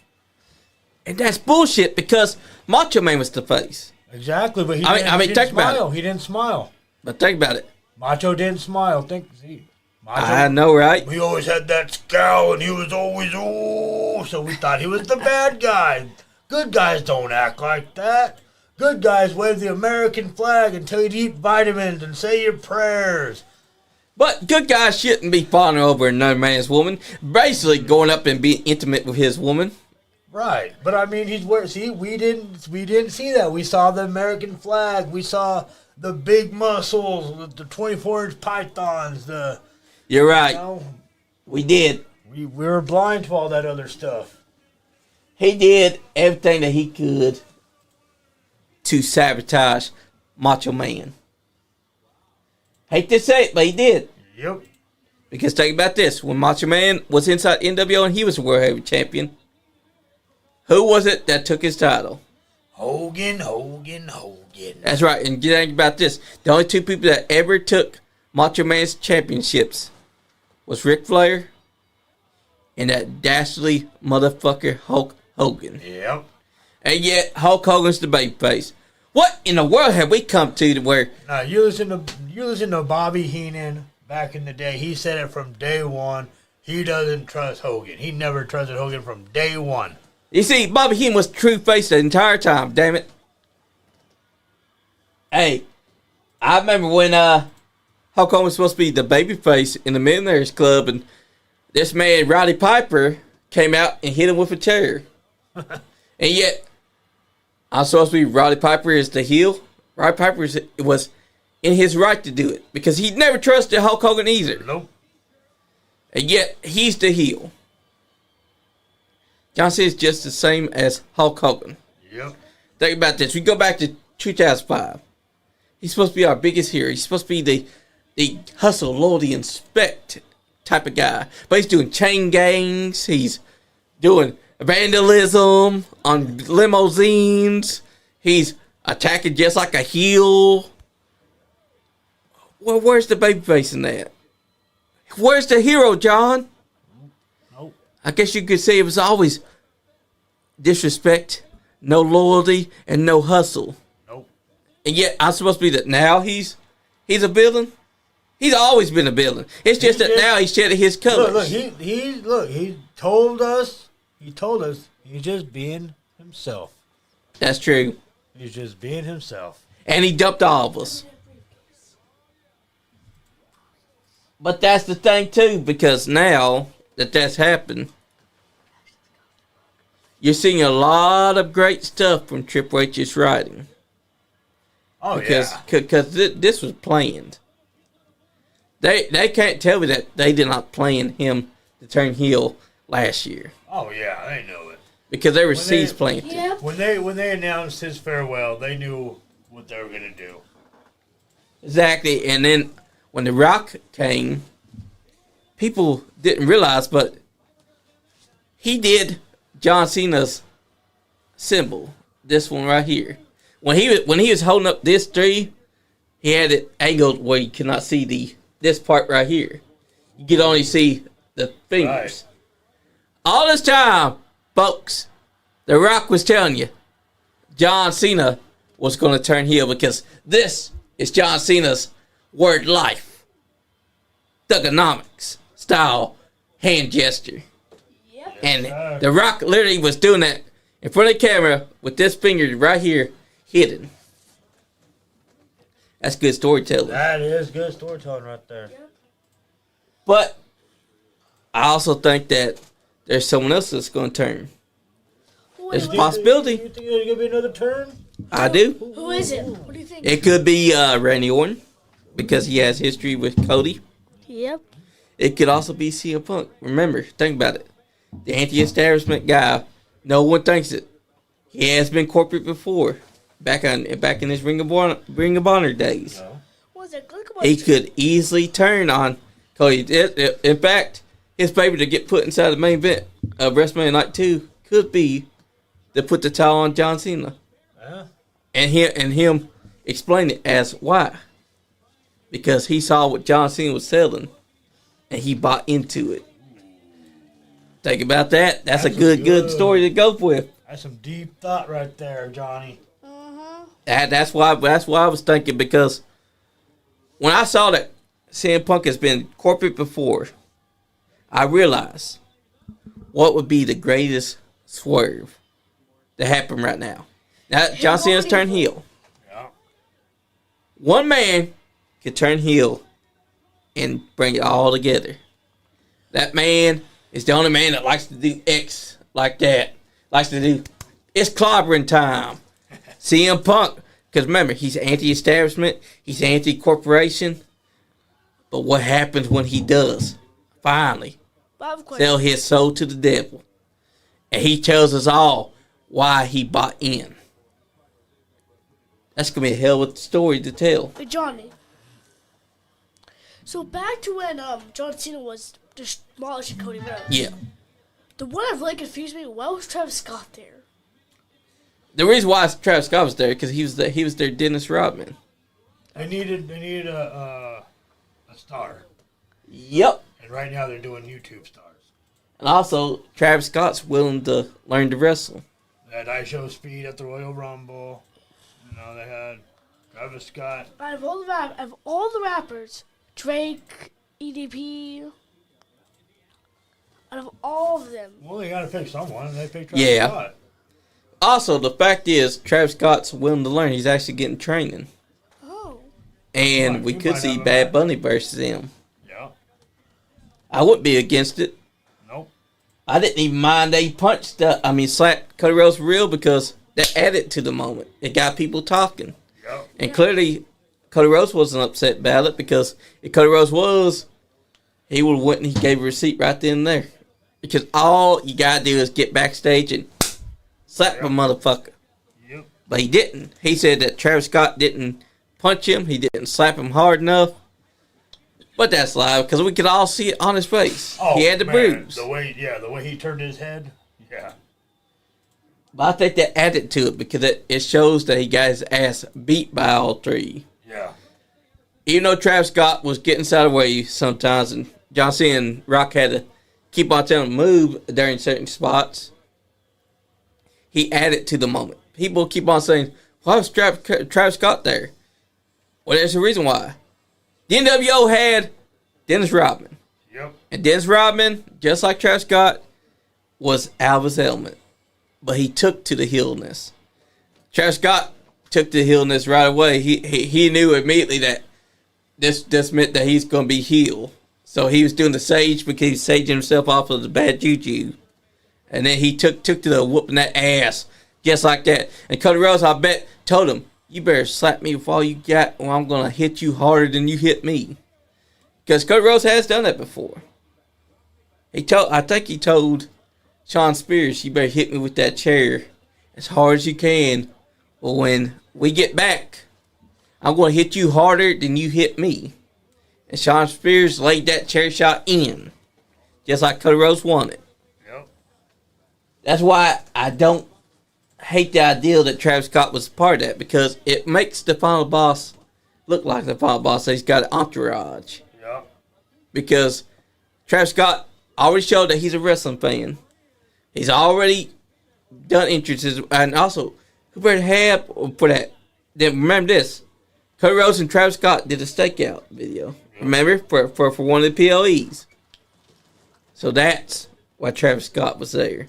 And that's bullshit because Macho Man was the face. Exactly, but he didn't smile. He didn't smile. But think about it. Macho didn't smile. Macho, I know, right? We always had that scowl, and he was always, so we thought he was the bad guy. Good guys don't act like that. Good guys wave the American flag until you eat vitamins and say your prayers. But good guys shouldn't be fawning over another man's woman. Basically going up and being intimate with his woman. Right, but I mean, we didn't see that. We saw the American flag. We saw the big muscles, the 24-inch pythons. You're right. We did. We were blind to all that other stuff. He did everything that he could to sabotage Macho Man. Hate to say it, but he did. Yep. Because think about this. When Macho Man was inside NWO and he was a World Heavyweight Champion, who was it that took his title? Hogan. That's right. And think about this. The only two people that ever took Macho Man's championships was Ric Flair and that dastardly motherfucker Hulk Hogan. Yep. And yet Hulk Hogan's the babyface. What in the world have we come to where? You listen to Bobby Heenan back in the day. He said it from day one. He doesn't trust Hogan. He never trusted Hogan from day one. You see, Bobby Heenan was the true face the entire time. Damn it. Hey, I remember when Hulk Hogan was supposed to be the babyface in the Millionaires Club, and this man Roddy Piper came out and hit him with a chair. And yet, I'm supposed to be Roddy Piper is the heel. Roddy Piper was in his right to do it because he never trusted Hulk Hogan either. Nope. And yet, he's the heel. John Cena is just the same as Hulk Hogan. Yep. Think about this. We go back to 2005. He's supposed to be our biggest hero. He's supposed to be the hustle, loyalty, and respect type of guy. But he's doing chain gangs. He's doing vandalism on limousines. He's attacking just like a heel. Well, where's the babyface in that? Where's the hero, John? Nope. I guess you could say it was always disrespect, no loyalty, and no hustle. Nope. And yet, I'm supposed to be that now he's a villain? He's always been a villain. It's just that now he's shedding his colors. Look, he told us he's just being himself. That's true. He's just being himself. And he dumped all of us. But that's the thing, too, because now that that's happened, you're seeing a lot of great stuff from Triple H's writing. Oh, because, yeah. Because this was planned. They can't tell me that they did not plan him to turn heel last year. Oh, yeah, they knew it. Because they were seeds planted. Yep. When they announced his farewell, they knew what they were going to do. Exactly. And then when The Rock came, people didn't realize, but he did John Cena's symbol. This one right here. When he was holding up this tree, he had it angled where you cannot see this part right here. You could only see the fingers. Right. All this time, folks, The Rock was telling you John Cena was going to turn heel because this is John Cena's word life. Thugonomics style hand gesture. Yep. And The Rock literally was doing that in front of the camera with this finger right here hidden. That's good storytelling. That is good storytelling right there. Yep. But I also think that there's someone else that's going to turn. There's a possibility. You think there's going to be another turn? I do. Who is it? What do you think? It could be Randy Orton because he has history with Cody. Yep. It could also be CM Punk. Remember, think about it. The anti-establishment guy. No one thinks it. He has been corporate before. Back in his Ring of Honor days. No. What's it? He could easily turn on Cody. In fact, his favorite to get put inside the main event of WrestleMania Night 2 could be to put the title on John Cena. Yeah. And him explain it as why. Because he saw what John Cena was selling and he bought into it. Think about that. That's a good story to go with. That's some deep thought right there, Johnny. That's why I was thinking, because when I saw that CM Punk has been corporate before, I realized what would be the greatest swerve to happen right now. Now, John Cena's turned heel. Yeah. One man could turn heel and bring it all together. That man is the only man that likes to do X like that. Likes to do, it's clobbering time. CM Punk, because remember, he's anti-establishment, he's anti-corporation. But what happens when he does, finally, sell his soul to the devil? And he tells us all why he bought in. That's going to be a hell of a story to tell. Hey, Johnny. So back to when John Cena was demolishing Cody Rhodes. Yeah. The one that really confused me, why was Travis Scott there? The reason why Travis Scott was there, because he was their Dennis Rodman. They needed a star. Yep. And right now they're doing YouTube stars. And also, Travis Scott's willing to learn to wrestle. They had I Show Speed at the Royal Rumble. You know, they had Travis Scott. Out of all the rappers, Drake, EDP, out of all of them. Well, they got to pick someone, and they picked Travis Scott. Also, the fact is, Travis Scott's willing to learn. He's actually getting training. Oh. And we could see Bad Bunny versus him. Yeah. I wouldn't be against it. Nope. I didn't even mind they slapped Cody Rhodes for real, because that added to the moment. It got people talking. Yep. And clearly, Cody Rhodes wasn't upset about it, because if Cody Rhodes was, he would have went and he gave a receipt right then and there. Because all you got to do is get backstage and slap a motherfucker. Yep. But he didn't. He said that Travis Scott didn't punch him. He didn't slap him hard enough. But that's live because we could all see it on his face. Oh, he had the bruise. The way he turned his head. Yeah. But I think that added to it because it shows that he got his ass beat by all three. Yeah. Even though Travis Scott was getting out of the way sometimes, and John Cena and Rock had to keep on telling him to move during certain spots, he added to the moment. People keep on saying, why was Travis Scott there? Well, there's a reason why. The NWO had Dennis Rodman. Yep. And Dennis Rodman, just like Travis Scott, was out of his element. But he took to the heelness. Travis Scott took to the heelness right away. He knew immediately that this meant that he's going to be heel. So he was doing the sage because he was saging himself off of the bad juju. And then he took to the whooping that ass. Just like that. And Cody Rhodes, I bet, told him, you better slap me with all you got or I'm going to hit you harder than you hit me. Because Cody Rhodes has done that before. I think he told Shawn Spears, you better hit me with that chair as hard as you can. Well, when we get back, I'm going to hit you harder than you hit me. And Shawn Spears laid that chair shot in. Just like Cody Rhodes wanted. Yep. That's why I don't hate the idea that Travis Scott was part of that, because it makes the final boss look like the final boss. He's got an entourage. Yeah. Because Travis Scott already showed that he's a wrestling fan. He's already done entrances, and also, who better have for that? Then remember this: Cody Rhodes and Travis Scott did a stakeout video. Remember for one of the PLEs. So that's why Travis Scott was there.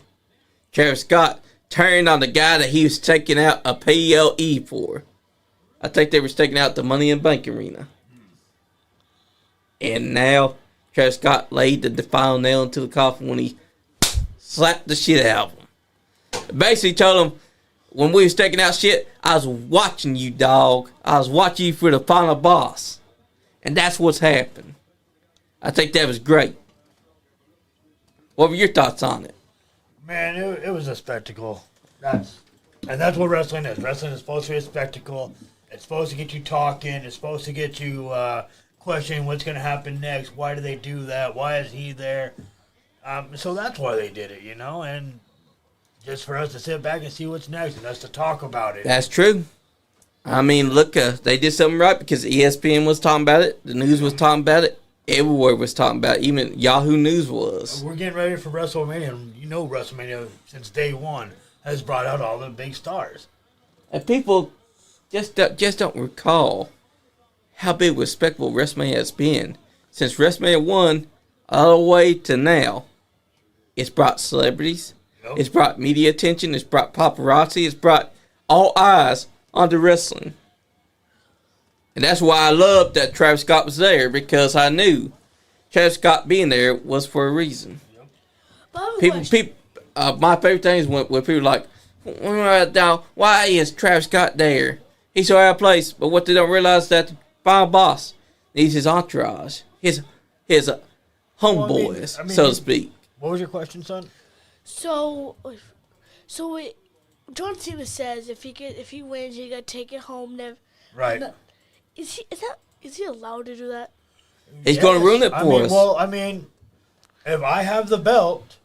Travis Scott turned on the guy that he was taking out a PLE for. I think they were taking out the Money in Bank Arena. And now Travis Scott laid the final nail into the coffin when he slapped the shit out of him. Basically told him, when we was taking out shit, I was watching you, dog. I was watching you for the final boss. And that's what's happened. I think that was great. What were your thoughts on it? Man, it was a spectacle. That's what wrestling is. Wrestling is supposed to be a spectacle. It's supposed to get you talking. It's supposed to get you questioning what's going to happen next. Why do they do that? Why is he there? So that's why they did it, and just for us to sit back and see what's next and us to talk about it. That's true. I mean, look, they did something right because ESPN was talking about it. The news was talking about it. Everywhere was talking about it. Even Yahoo News was. We're getting ready for WrestleMania. And WrestleMania, since day one, has brought out all the big stars. And people just don't recall how big respectable WrestleMania has been. Since WrestleMania 1 all the way to now, it's brought celebrities. Yep. It's brought media attention. It's brought paparazzi. It's brought all eyes onto wrestling. And that's why I loved that Travis Scott was there, because I knew Travis Scott being there was for a reason. People, my favorite thing is when people are like, why is Travis Scott there? He's so out of place. But what they don't realize is that the final boss needs his entourage, his homeboys, so to speak. What was your question, son? So John Cena says if he wins, he gotta take it home. Right. Is he allowed to do that? He's going to ruin it for us. Well, if I have the belt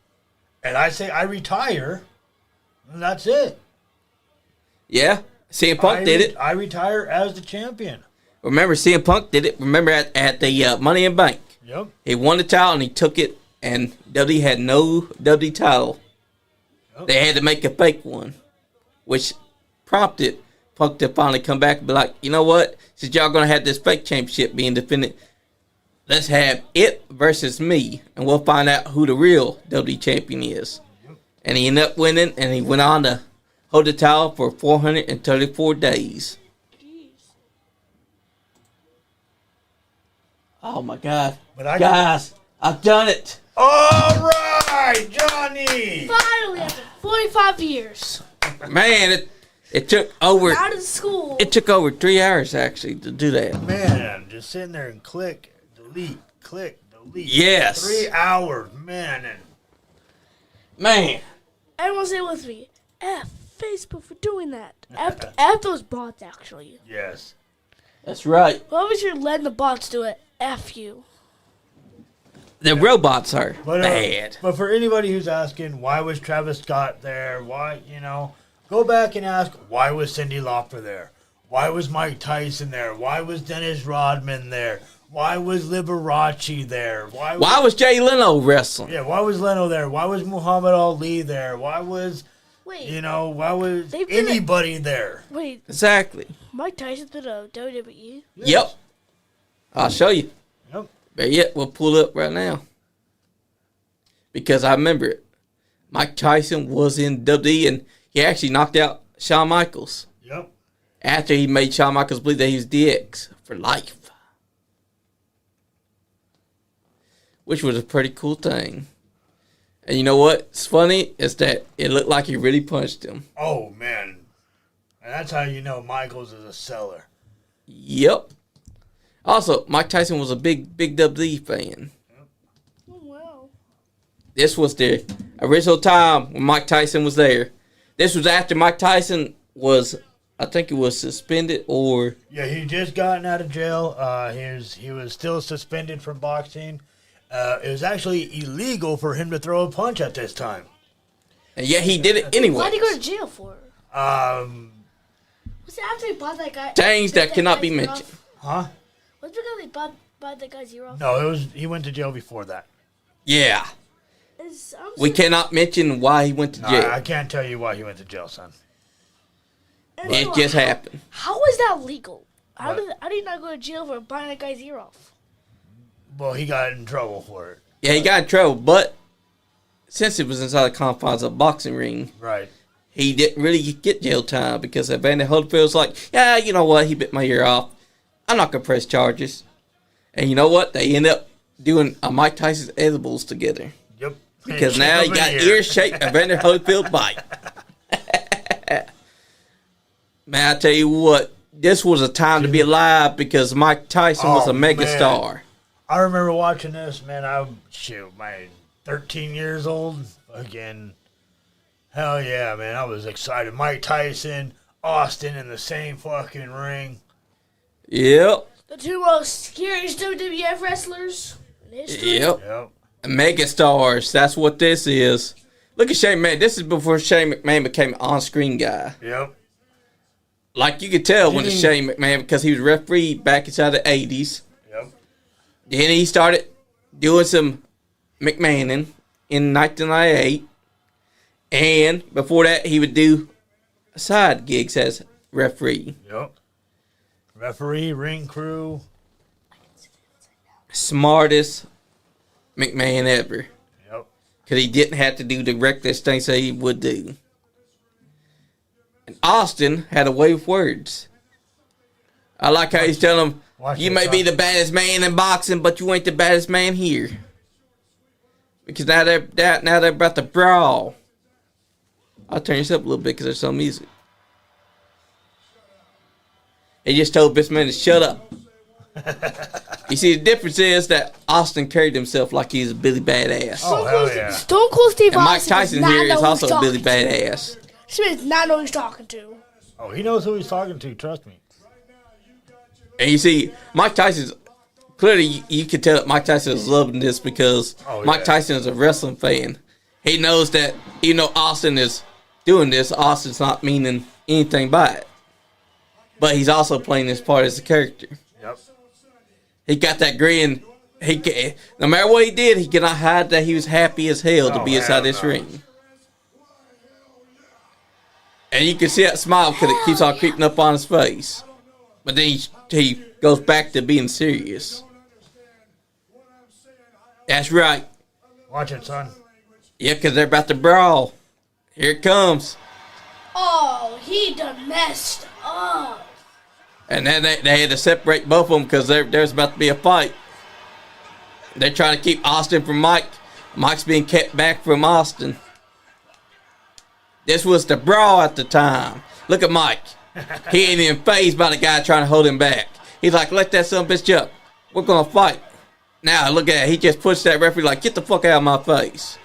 and I say I retire, then that's it. Yeah, CM Punk did it. I retire as the champion. Remember, CM Punk did it. Remember at the Money in Bank. Yep. He won the title and he took it, and Dudley had no Dudley title. Yep. They had to make a fake one, which prompted Punk to finally come back and be like, you know what? Since y'all going to have this fake championship being defended, let's have it versus me, and we'll find out who the real WWE champion is. Yep. And he ended up winning, and he went on to hold the title for 434 days. Jeez. Oh, my God. Guys, I've done it. All right, Johnny. Finally, after 45 years. Man, it took over. Out of school. It took over 3 hours actually to do that. Man, just sitting there and click, delete. Yes. 3 hours, man. Man. Everyone say it with me. F Facebook for doing that. After those bots, actually. Yes. That's right. Whoever you're letting the bots do it, F you. The robots are But, bad. But for anybody who's asking, why was Travis Scott there? Why, go back and ask, why was Cyndi Lauper there? Why was Mike Tyson there? Why was Dennis Rodman there? Why was Liberace there? Why was Jay Leno wrestling? Yeah, why was Leno there? Why was Muhammad Ali there? Why was, Wait, why was anybody there? Wait, Exactly. Mike Tyson's been a WWE? Yes. Yep. I'll show you. Yep. But yet, we'll pull it up right now. Because I remember it. Mike Tyson was in WWE and he actually knocked out Shawn Michaels. Yep. After he made Shawn Michaels believe that he was DX for life. Which was a pretty cool thing. And you know what's funny? Is that it looked like he really punched him. Oh, man. And that's how you know Michaels is a seller. Yep. Also, Mike Tyson was a big WWE fan. Oh, wow. This was the original time when Mike Tyson was there. This was after Mike Tyson was, I think he was suspended or... Yeah, he just gotten out of jail. He was still suspended from boxing. It was actually illegal for him to throw a punch at this time. And yet he did it anyway. Why'd he go to jail for? Was it after he bought that guy? Things that cannot be mentioned. Huh? Was it because he bought that guy's ear off? No, he went to jail before that. Yeah. We cannot mention why he went to jail. I can't tell you why he went to jail, son. It just happened. How is that legal? How What? did he not go to jail for buying that guy's ear off? Well, he got in trouble for it. Yeah, he got in trouble, but since it was inside the confines of a boxing ring, Right. he didn't really get jail time because Evander Holyfield's like, yeah, you know what? He bit my ear off. I'm not going to press charges. And you know what? They end up doing a Mike Tyson's edibles together. Yep. Because now you got ear-shaped Evander Holyfield bite. Man, I tell you what, this was a time to be alive because Mike Tyson was a megastar. I remember watching this, man. I'm 13 years old. Again, hell yeah, man. I was excited. Mike Tyson, Austin in the same fucking ring. Yep. The two most scariest WWF wrestlers in history. Yep. Megastars. That's what this is. Look at Shane McMahon. This is before Shane McMahon became an on-screen guy. Yep. Like you could tell when it's Shane McMahon because he was referee back inside the 80s. Yep. Then he started doing some McMahoning in 1998. And before that, he would do side gigs as referee. Yep. Referee, ring crew. Smartest McMahon ever. Yep. Because he didn't have to do the reckless things that he would do. And Austin had a way with words. I like how he's telling him, you may be the baddest man in boxing, but you ain't the baddest man here. Because now they're about to brawl. I'll turn this up a little bit because there's some music. He just told this man to shut up. You see, the difference is that Austin carried himself like he's a Billy Badass. Oh, hell yeah. Stone Cold Steve And Mike Austin Tyson here is also a Billy Badass. Smith not know who he's talking to. Oh, he knows who he's talking to. Trust me. And you see, Mike Tyson's clearly you can tell that Mike Tyson is loving this because Mike Tyson is a wrestling fan. He knows that even though Austin is doing this, Austin's not meaning anything by it. But he's also playing this part as a character. Yep. He got that grin. No matter what he did, he cannot hide that he was happy as hell to be inside this ring. And you can see that smile because it keeps on creeping up on his face. But then he goes back to being serious. That's right. Watch it, son. Yeah, because they're about to brawl. Here it comes. Oh, he done messed up. And then they had to separate both of them because there's about to be a fight. They're trying to keep Austin from Mike. Mike's being kept back from Austin. This was the brawl at the time. Look at Mike. He ain't even fazed by the guy trying to hold him back. He's like, let that son of a bitch up. We're going to fight. Now, look at it. He just pushed that referee like, get the fuck out of my face.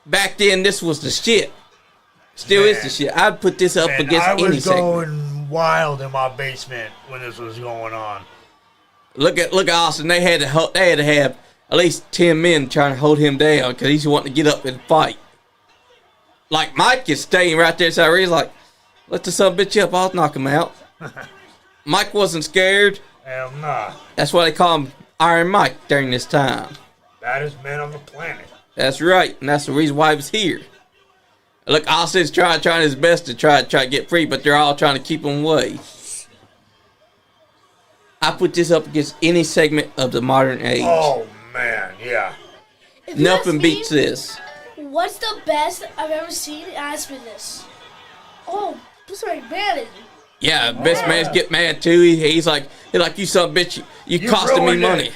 Back then, this was the shit. Still is the shit. I'd put this up Man, against I any was segment. going wild in my basement when this was going on. Look at Austin. They had to have at least 10 men trying to hold him down because he's wanting to get up and fight. Like Mike is staying right there, so he's like, "Let the son of a bitch up. I'll knock him out." Mike wasn't scared. Hell nah. That's why they call him Iron Mike during this time. Baddest man on the planet. That's right, and that's the reason why he was here. Look, Austin's trying his best to try to get free, but they're all trying to keep him away. I put this up against any segment of the modern age. Oh man, yeah. If you Nothing ask beats me, this. What's the best I've ever seen? Ask me this. Oh, this is McMahon. Yeah, best man's get mad too. He's like, you son of a bitch, you costing me ruined it. money.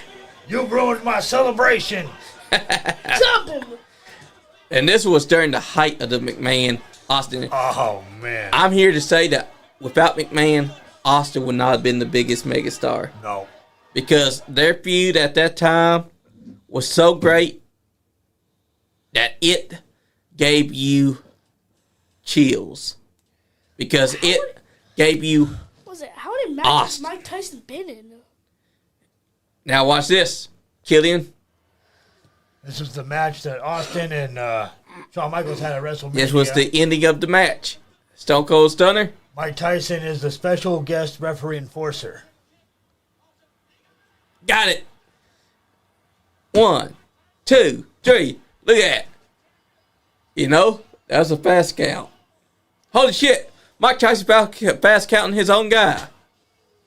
You ruined my celebration. Jump him. And this was during the height of the McMahon Austin. Oh man. I'm here to say that without McMahon, Austin would not have been the biggest megastar. No. Because their feud at that time was so great that it gave you chills. Because it gave you... How many matches Austin. has Mike Tyson been in? Now watch this, Killian. This was the match that Austin and Shawn Michaels had at WrestleMania. This was the ending of the match. Stone Cold Stunner. Mike Tyson is the special guest referee enforcer. Got it. 1, 2, 3. Look at that. You know, that was a fast count. Holy shit. Mike Tyson fast counting his own guy.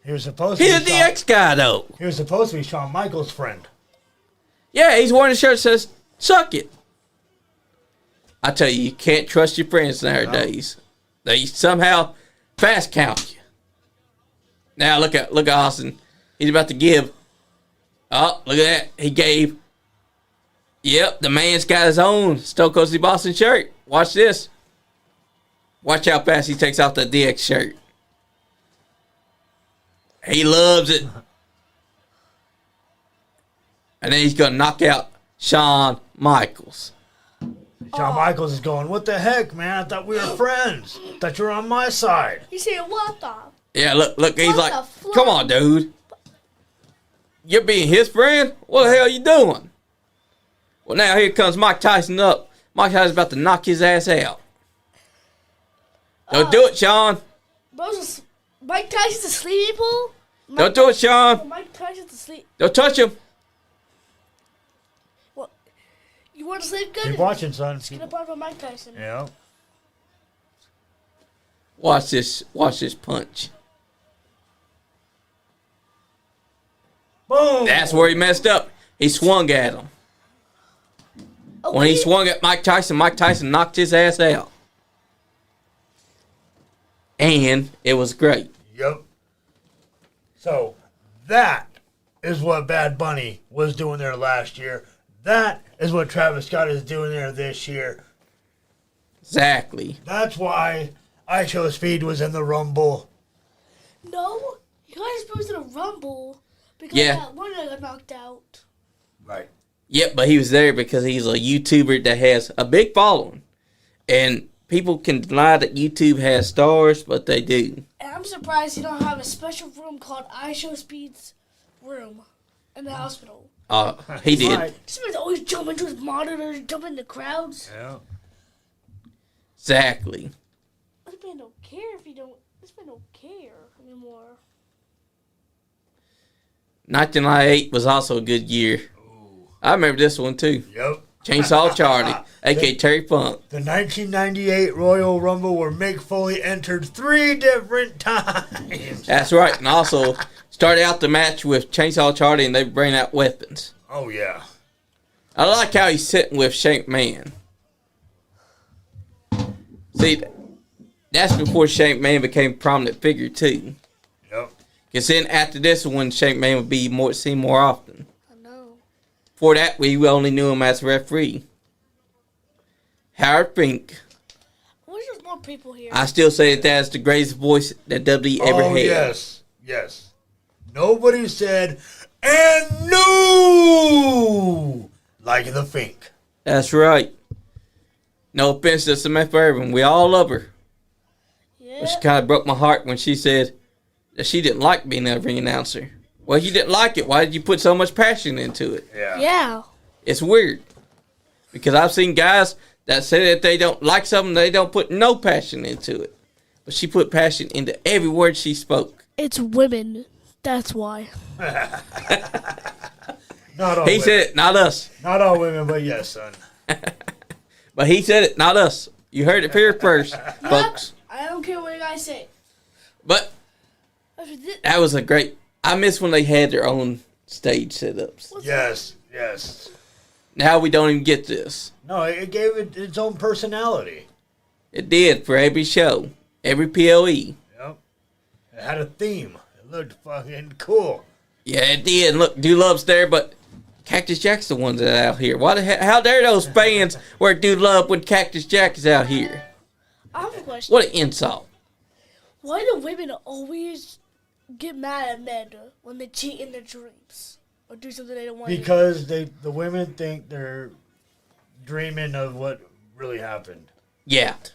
He was supposed to He's be the DX guy, though. He was supposed to be Shawn Michaels' friend. Yeah, he's wearing a shirt that says, "Suck it." I tell you can't trust your friends nowadays. No. They somehow fast count you. Now look at Austin. He's about to give. Oh, look at that. He gave. Yep, the man's got his own Stone Cold Steve Austin shirt. Watch this. Watch how fast he takes off the DX shirt. He loves it. And then he's going to knock out Shawn Michaels. Shawn Michaels is going, "What the heck, man? I thought we were friends. I thought you were on my side." He said, "What the?" Yeah, look, he's What like, the fuck? "Come on, dude. You're being his friend? What the hell are you doing?" Well, now here comes Mike Tyson up. Mike Tyson's about to knock his ass out. Don't do it, Shawn. Mike Tyson's asleep, people? Don't do it, Shawn. Mike Tyson's asleep. Don't touch him. What? You want to sleep good? Keep watching, son. Get up on Mike Tyson. Yeah. Watch this punch. Boom. That's where he messed up. He swung at him. Oh, When he swung at Mike Tyson knocked his ass out. And it was great. Yep. So that is what Bad Bunny was doing there last year. That is what Travis Scott is doing there this year. Exactly. That's why I Show Speed was in the Rumble. No, you guys supposed to Rumble because Yeah. that one guy got knocked out. Right. Yep, but he was there because he's a YouTuber that has a big following. And people can deny that YouTube has stars, but they do. And I'm surprised you don't have a special room called I Show Speed's room in the hospital. He did. Right. This man's always jumping into his monitors, jumping in the crowds. Yeah. Exactly. This man don't care if you don't. This man don't care anymore. 1998 was also a good year. I remember this one too. Yep. Chainsaw Charlie, a.k.a. Terry Funk. The 1998 Royal Rumble where Mick Foley entered 3 different times. That's right. And also started out the match with Chainsaw Charlie and they bring out weapons. Oh, yeah. I like how he's sitting with Shane Man. See, that's before Shane Man became a prominent figure too. Yep. Because then after this one, Shane Man would be seen more often. I know. Before that, we only knew him as a referee. Howard Fink. I wish there was more people here. I still say that's the greatest voice that Dudley ever had. Yes. Yes. Nobody said, "and new," like the Fink. That's right. No offense to Samantha Irvin. We all love her. Yeah. But she kind of broke my heart when she said that she didn't like being a ring announcer. Well, you didn't like it. Why did you put so much passion into it? Yeah. It's weird. Because I've seen guys that say that they don't like something, they don't put no passion into it. But she put passion into every word she spoke. It's women. That's why. Not all He women. said it, not us. Not all women, but yes, son. But he said it, not us. You heard it here first, folks. I don't care what you guys say. But that was a great... I miss when they had their own stage setups. Yes, yes. Now we don't even get this. No, it gave it its own personality. It did for every show, every PLE. Yep. It had a theme. It looked fucking cool. Yeah, it did. Look, Dude Love's there, but Cactus Jack's the ones that are out here. Why the hell? How dare those fans wear Dude Love when Cactus Jack is out here? I have a question. What an insult. Why do women always get mad at men when they cheat in their dreams or do something they don't want Because the women think they're dreaming of what really happened. Yeah. to?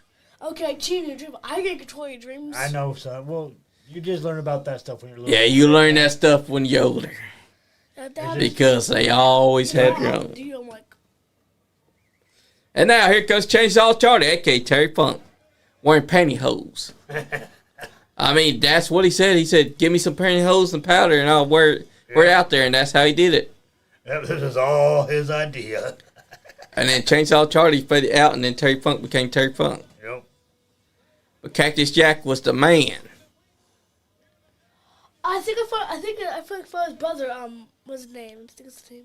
Okay, cheat in your dream. I can control your dreams. I know, son. Well, you just learn about that stuff when you're little. Yeah, you learn that stuff when you're older. Because they always had their own. I'm like, And now here comes Chainsaw Charlie, a.k.a. Terry Funk, wearing pantyhose. I mean, that's what he said. He said, give me some pantyhose and powder and I'll wear it out there. And that's how he did it. This is all his idea. And then Chainsaw Charlie faded out and then Terry Funk became Terry Funk. Yep. But Cactus Jack was the man. I feel like his brother, what's his name? I think it's his name.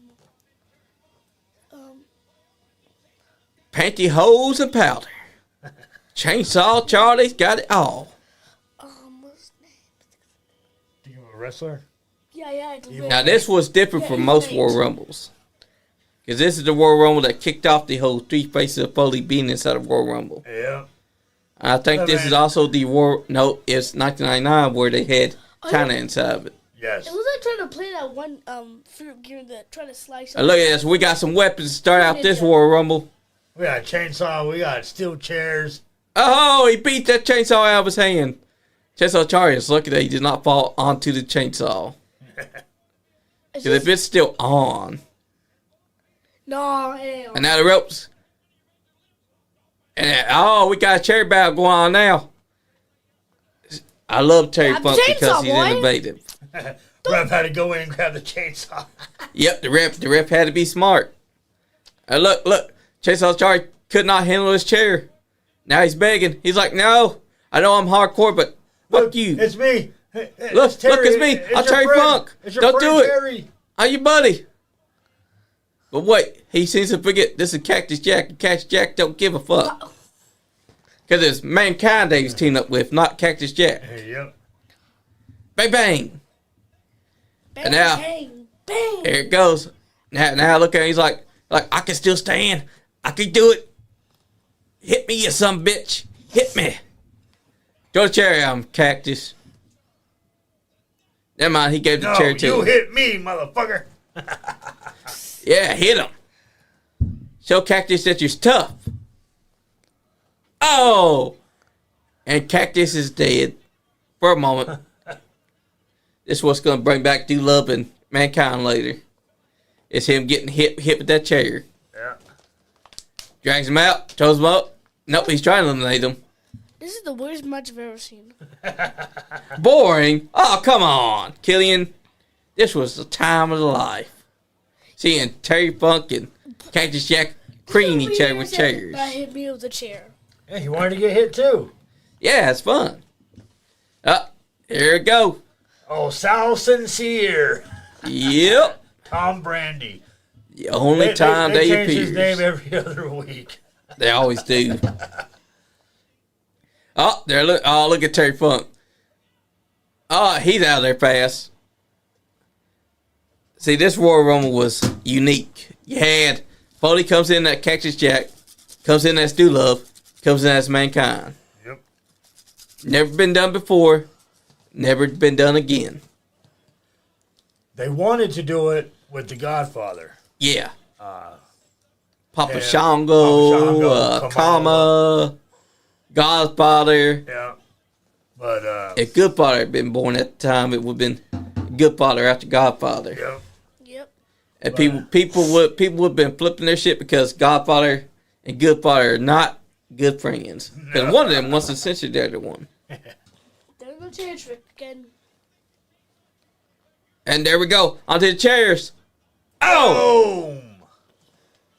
Pantyhose and powder. Chainsaw Charlie's got it all. What's his name? Do you a wrestler? Yeah. Now, this was different from most War Rumbles. Because this is the War Rumble that kicked off the whole Three Faces of Foley being inside of War Rumble. Yeah. I think this is also the War... No, it's 1999 where they had China inside of it. Yes. It was like trying to play that one fruit gear that trying to slice. Now look at this. We got some weapons to start out this War Rumble. We got a chainsaw. We got steel chairs. Oh, he beat that chainsaw out of his hand. Chainsaw Charlie is lucky that he did not fall onto the chainsaw. Because if it's still on... No, it ain't. And now the ropes. And we got a cherry battle going on now. I love Terry Funk because he's innovative. Ref had to go in and grab the chainsaw. Yep, the ref had to be smart. Look, Chainsaw Charlie could not handle his chair. Now he's begging. He's like, no, I know I'm hardcore, but fuck you. It's me. Look, it's me. I'm Terry Funk. Don't do it. Terry. I'm your buddy. But wait, he seems to forget this is Cactus Jack, and Cactus Jack don't give a fuck. Because it's Mankind that he's teamed up with, not Cactus Jack. Yep. Bang, bang. Bang, And now, bang, bang. here it goes. Now look at him. He's like, I can still stand. I can do it. Hit me, you son of a bitch. Hit me. Throw the chair at him, Cactus. Never mind, he gave the chair to you him. hit me, motherfucker. Yeah, hit him. Show Cactus that you're tough. Oh! And Cactus is dead. For a moment. This is what's going to bring back Dude Love and Mankind later. It's him getting hit with that chair. Yeah. Drags him out. Throws him up. Nope, he's trying to eliminate him. This is the worst match I've ever seen. Boring. Oh, come on. Killian. This was the time of the life. Seeing Terry Funk and Cactus Jack creating each other with chairs. That hit me with a chair. Yeah, he wanted to get hit too. Yeah, it's fun. Here it go. Oh, Sal Sincere. Yep. Tom Brandy. The only time they change appear. his name every other week. They always do. Oh, there! Look at Terry Funk. Oh, he's out of there fast. See, this Royal Rumble was unique. You had Foley comes in that Cactus Jack, comes in as Dude Love, comes in as Mankind. Yep. Never been done before. Never been done again. They wanted to do it with The Godfather. Yeah. Papa Shango, Kama, Godfather. Yeah. But if Goodfather had been born at the time, it would have been Goodfather after Godfather. Yeah. Yep. And people would have been flipping their shit because Godfather and Goodfather are not good friends. Because one of them wants to censor the other one. There's no chance, Rick, again. And there we go. Onto the chairs. Oh! Boom!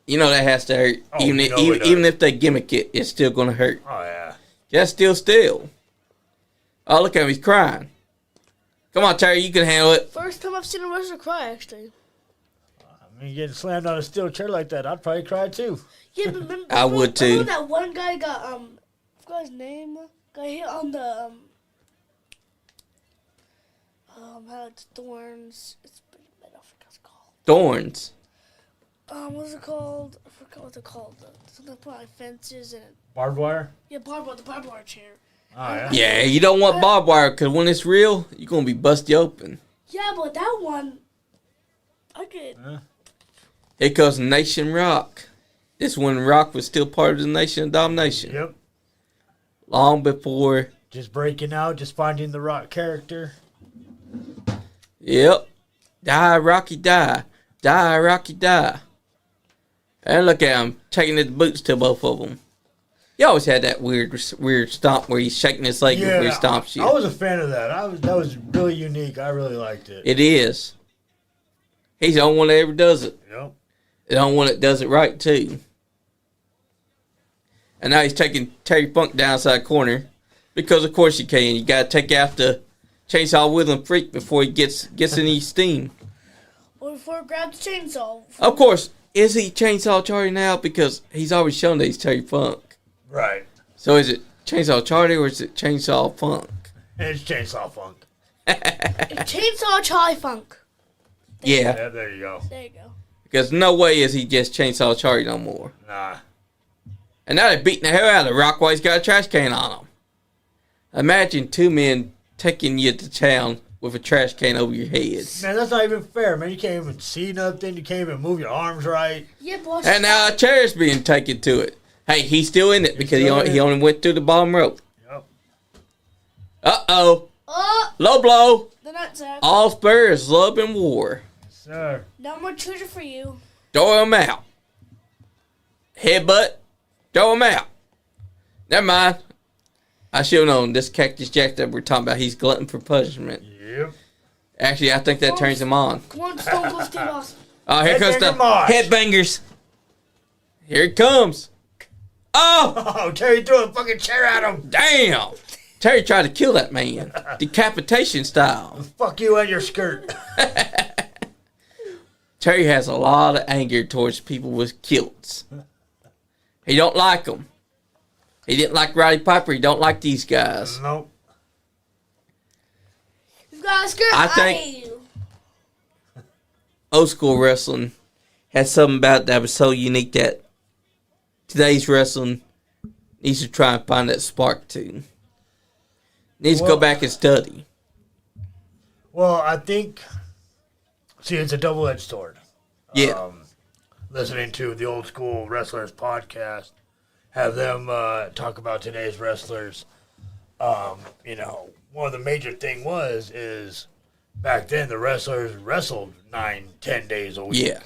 You know that has to hurt. Oh, even if they gimmick it, it's still going to hurt. Oh, yeah. That's still. Oh, look at him. He's crying. Come on, Terry. You can handle it. First time I've seen a wrestler cry, actually. I mean, getting slammed on a steel chair like that, I'd probably cry too. Yeah, but remember, I would too. Remember that one guy got, I forgot his name, got hit on the, how it's thorns. I forgot what it's called. Thorns. What's it called? I forgot what they're called. Something put like fences and Barbed wire? yeah, the barbed wire chair. Oh, yeah. Yeah, you don't want barbed wire because when it's real, you're going to be busted open. Yeah, but that one, I could. Here goes Nation Rock. This when Rock was still part of the Nation of Domination. Yep. Long before. Just breaking out, just finding the Rock character. Yep. Die, Rocky, die. Die, Rocky, die. And look at him, taking his boots to both of them. He always had that weird stomp where he's shaking his leg before he stomps you. I was a fan of that. That was really unique. I really liked it. It is. He's the only one that ever does it. Yep. The only one that does it right, too. And now he's taking Terry Funk down inside the corner. Because, of course, you can. You got to take out the chainsaw whittling freak before he gets any steam. Or before it grabs the chainsaw. Of course, is he Chainsaw Charlie now? Because he's always shown that he's Terry Funk. Right. So is it Chainsaw Charlie or is it Chainsaw Funk? It's Chainsaw Funk. It's Chainsaw Charlie Funk. Yeah. There you go. There you go. Because no way is he just Chainsaw Charlie no more. Nah. And now they're beating the hell out of Rock while he's got a trash can on him. Imagine two men taking you to town with a trash can over your head. Man, that's not even fair, man. You can't even see nothing. You can't even move your arms right. Yeah, boss. And now a chair's being taken to it. Hey, he's still in it because he only went through the bottom rope. Yep. Uh-oh. Oh, Low blow. the nutsack. All spurs, love, and war. Sir. No more treasure for you. Throw him out. Headbutt. Throw him out. Never mind. I should have known this Cactus Jack that we're talking about, he's glutton for punishment. Yep. Actually, I think that turns him on. Come on, Stone Cold Steve Austin. Oh, here comes the Headbanger Mosh. headbangers. Here it comes. Oh, Oh, Terry threw a fucking chair at him. damn. Terry tried to kill that man. Decapitation style. Fuck you and your skirt. Terry has a lot of anger towards people with kilts. He don't like them. He didn't like Roddy Piper. He don't like these guys. Nope. You've got a skirt. I think old school wrestling had something about it that was so unique that today's wrestling needs to try and find that spark too. Needs to go back and study. Well, I think, see, it's a double-edged sword. Yeah. Listening to the Old School Wrestlers podcast, have them talk about today's wrestlers. You know, one of the major thing is back then the wrestlers wrestled 9-10 days a week. Yeah.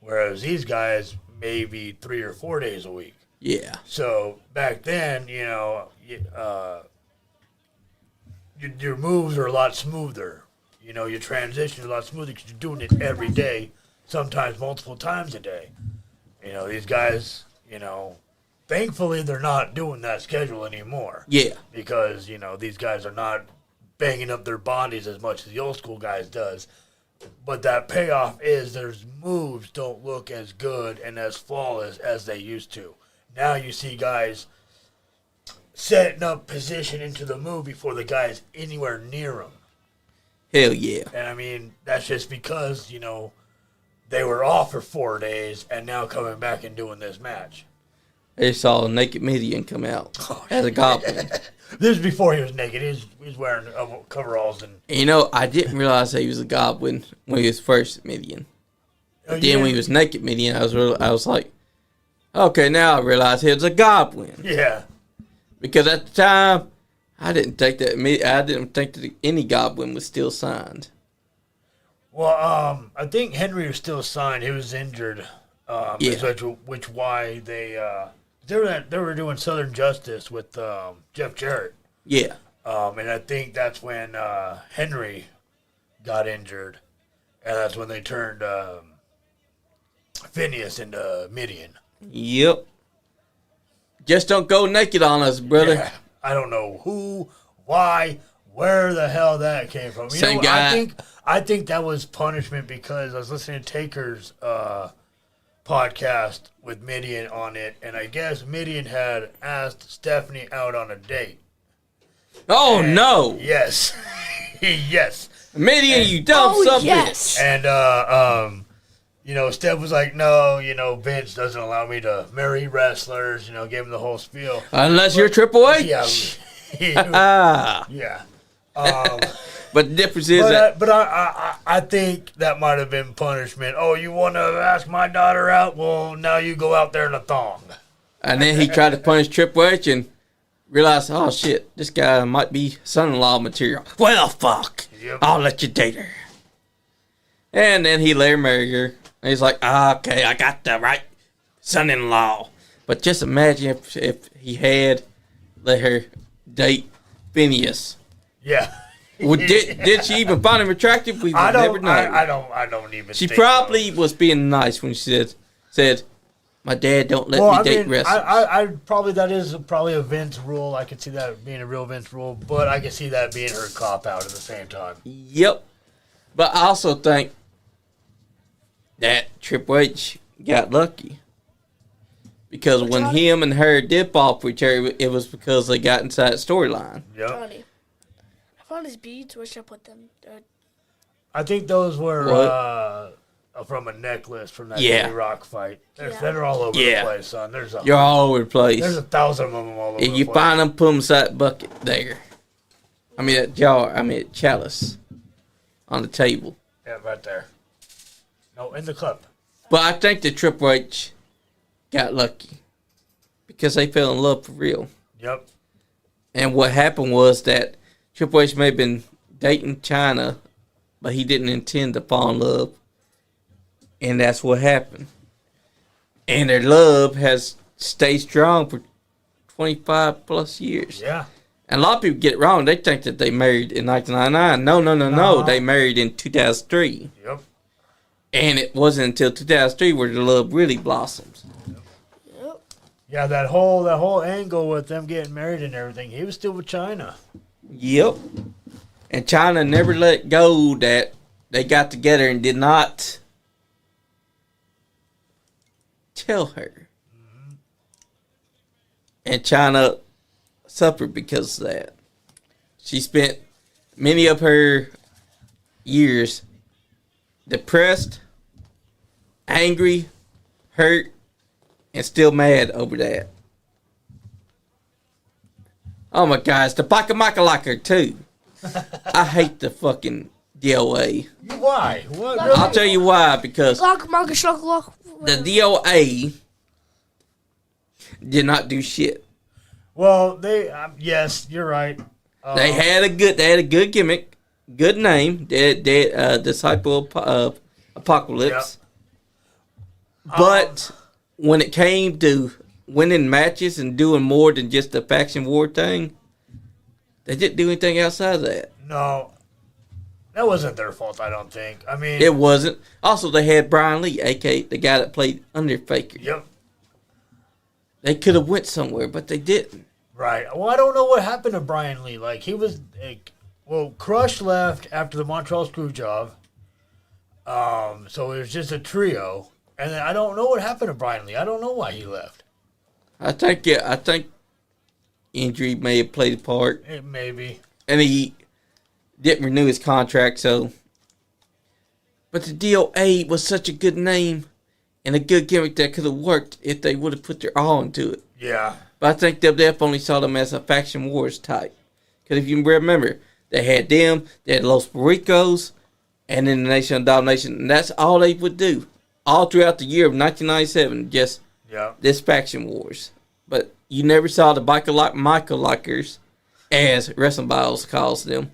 Whereas these guys maybe 3 or 4 days a week. Yeah. So back then, you know, your moves are a lot smoother. You know, your transition is a lot smoother because you're doing it every day, sometimes multiple times a day. You know, these guys, you know, thankfully they're not doing that schedule anymore. Yeah. Because, you know, these guys are not banging up their bodies as much as the old school guys does. But that payoff is their moves don't look as good and as flawless as they used to. Now you see guys setting up position into the move before the guy's anywhere near them. Hell yeah. And I mean, that's just because, you know, they were off for 4 days and now coming back and doing this match. They saw a naked median come out as a goblin. This is before he was naked. He was wearing coveralls and. You know, I didn't realize that he was a goblin when he was first median. But then when he was naked median, I was like, Okay, now I realize he was a goblin. Yeah. Because at the time, I didn't think that any goblin was still signed. Well, I think Henry was still signed. He was injured. Which why they were doing Southern Justice with Jeff Jarrett. Yeah. And I think that's when Henry got injured, and that's when they turned Phineas into Midian. Yep. Just don't go naked on us, brother. Yeah. I don't know who, why, where the hell that came from. Same guy. I think that was punishment because I was listening to Taker's podcast with Midian on it, and I guess Midian had asked Stephanie out on a date. Oh, no. Yes. Yes. Midian, you dumb something. Yes. And, Steph was like, no, Vince doesn't allow me to marry wrestlers, gave him the whole spiel. Unless you're Triple H. Yeah. Yeah. But the difference is I think that might have been punishment. Oh, you want to ask my daughter out? Well, now you go out there in a thong. And then he tried to punish Triple H and realized, oh, shit, this guy might be son-in-law material. Well, fuck. Yep. I'll let you date her. And then he let her marry her. And he's like, okay, I got the right son-in-law. But just imagine if he had let her date Phineas. Yeah. Well, did she even find him attractive? We would never know. I don't even. She think probably so. was being nice when she said, "My dad don't let me date wrestlers." I probably that is probably a Vince rule. I could see that being a real Vince rule, but I could see that being her cop out at the same time. Yep. But I also think that Triple H got lucky. Because when him and her did fall for each other, it was because they got inside the storyline. Yep. Johnny, I found his beads. Where should I put them? I think those were from a necklace from that Johnny Rock fight. They're all over the place, son. You're all over the place. There's 1,000 of them all over the place. If you find them, put them inside that bucket there. I mean, that jar. I mean, chalice on the table. Yeah, right there. No, in the cup. But I think that Triple H got lucky because they fell in love for real. Yep. And what happened was that Triple H may have been dating Chyna, but he didn't intend to fall in love. And that's what happened. And their love has stayed strong for 25 plus years. Yeah. And a lot of people get it wrong. They think that they married in 1999. No. They married in 2003. Yep. And it wasn't until 2003 where the love really blossoms. Yep. Yeah, that whole angle with them getting married and everything, he was still with Chyna. Yep. And Chyna never let go that they got together and did not tell her. Mm-hmm. And Chyna suffered because of that. She spent many of her years depressed, angry, hurt, and still mad over that. Oh my gosh, the Paka too. I hate the fucking DOA. Why? What? Really? I'll tell you why, because the DOA did not do shit. Well, yes, you're right. They had a good gimmick, good name, Disciple of Apocalypse. Yep. But when it came to winning matches and doing more than just the faction war thing, they didn't do anything outside of that. No, that wasn't their fault, I don't think. I mean, it wasn't. Also, they had Brian Lee, a.k.a. the guy that played Undertaker. Yep. They could have went somewhere, but they didn't. Right. Well, I don't know what happened to Brian Lee. Like, he was... Crush left after the Montreal Screwjob. So it was just a trio. And then I don't know what happened to Brian Lee. I don't know why he left. I think injury may have played a part. It maybe. And he didn't renew his contract, so... But the DOA was such a good name and a good gimmick that could have worked if they would have put their all into it. Yeah. But I think WWF only saw them as a faction wars type. Because if you remember, they had them, they had Los Pericos, and then the Nation of Domination. And that's all they would do. All throughout the year of 1997. Just Yeah. This faction wars. But you never saw the Michael Likers, as Wrestling Bibles calls them,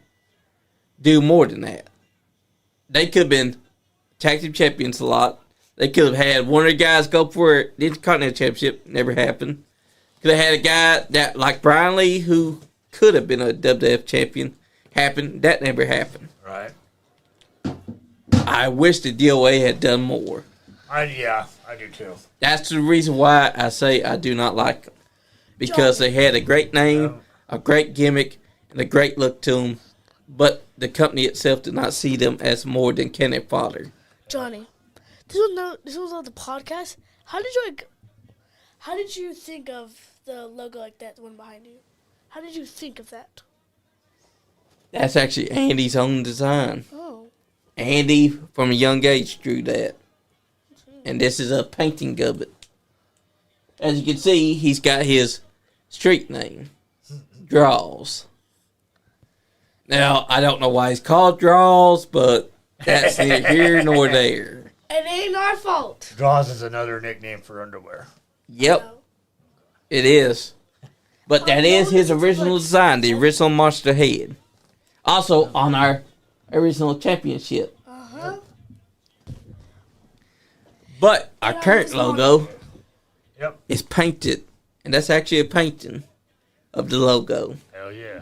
do more than that. They could have been tag team champions a lot. They could have had one of the guys go for the Intercontinental Championship. Never happened. Could have had a guy that, like Brian Lee, who could have been a WWF champion. Happened. That never happened. Right. I wish the DOA had done more. I do too. That's the reason why I say I do not like them. Because they had a great name, a great gimmick, and a great look to them. But the company itself did not see them as more than cannon fodder. Johnny, this was on the podcast. How did you think of the logo like that, the one behind you? How did you think of that? That's actually Andy's own design. Oh. Andy, from a young age, drew that. And this is a painting of it. As you can see, he's got his street name, Draws. Now, I don't know why he's called Draws, but that's neither here nor there. It ain't our fault. Draws is another nickname for underwear. Yep, No. it is. But that is his original design, the original monster head. Also on our original championship. Uh-huh. But our current logo Yep. is painted. And that's actually a painting of the logo. Hell yeah.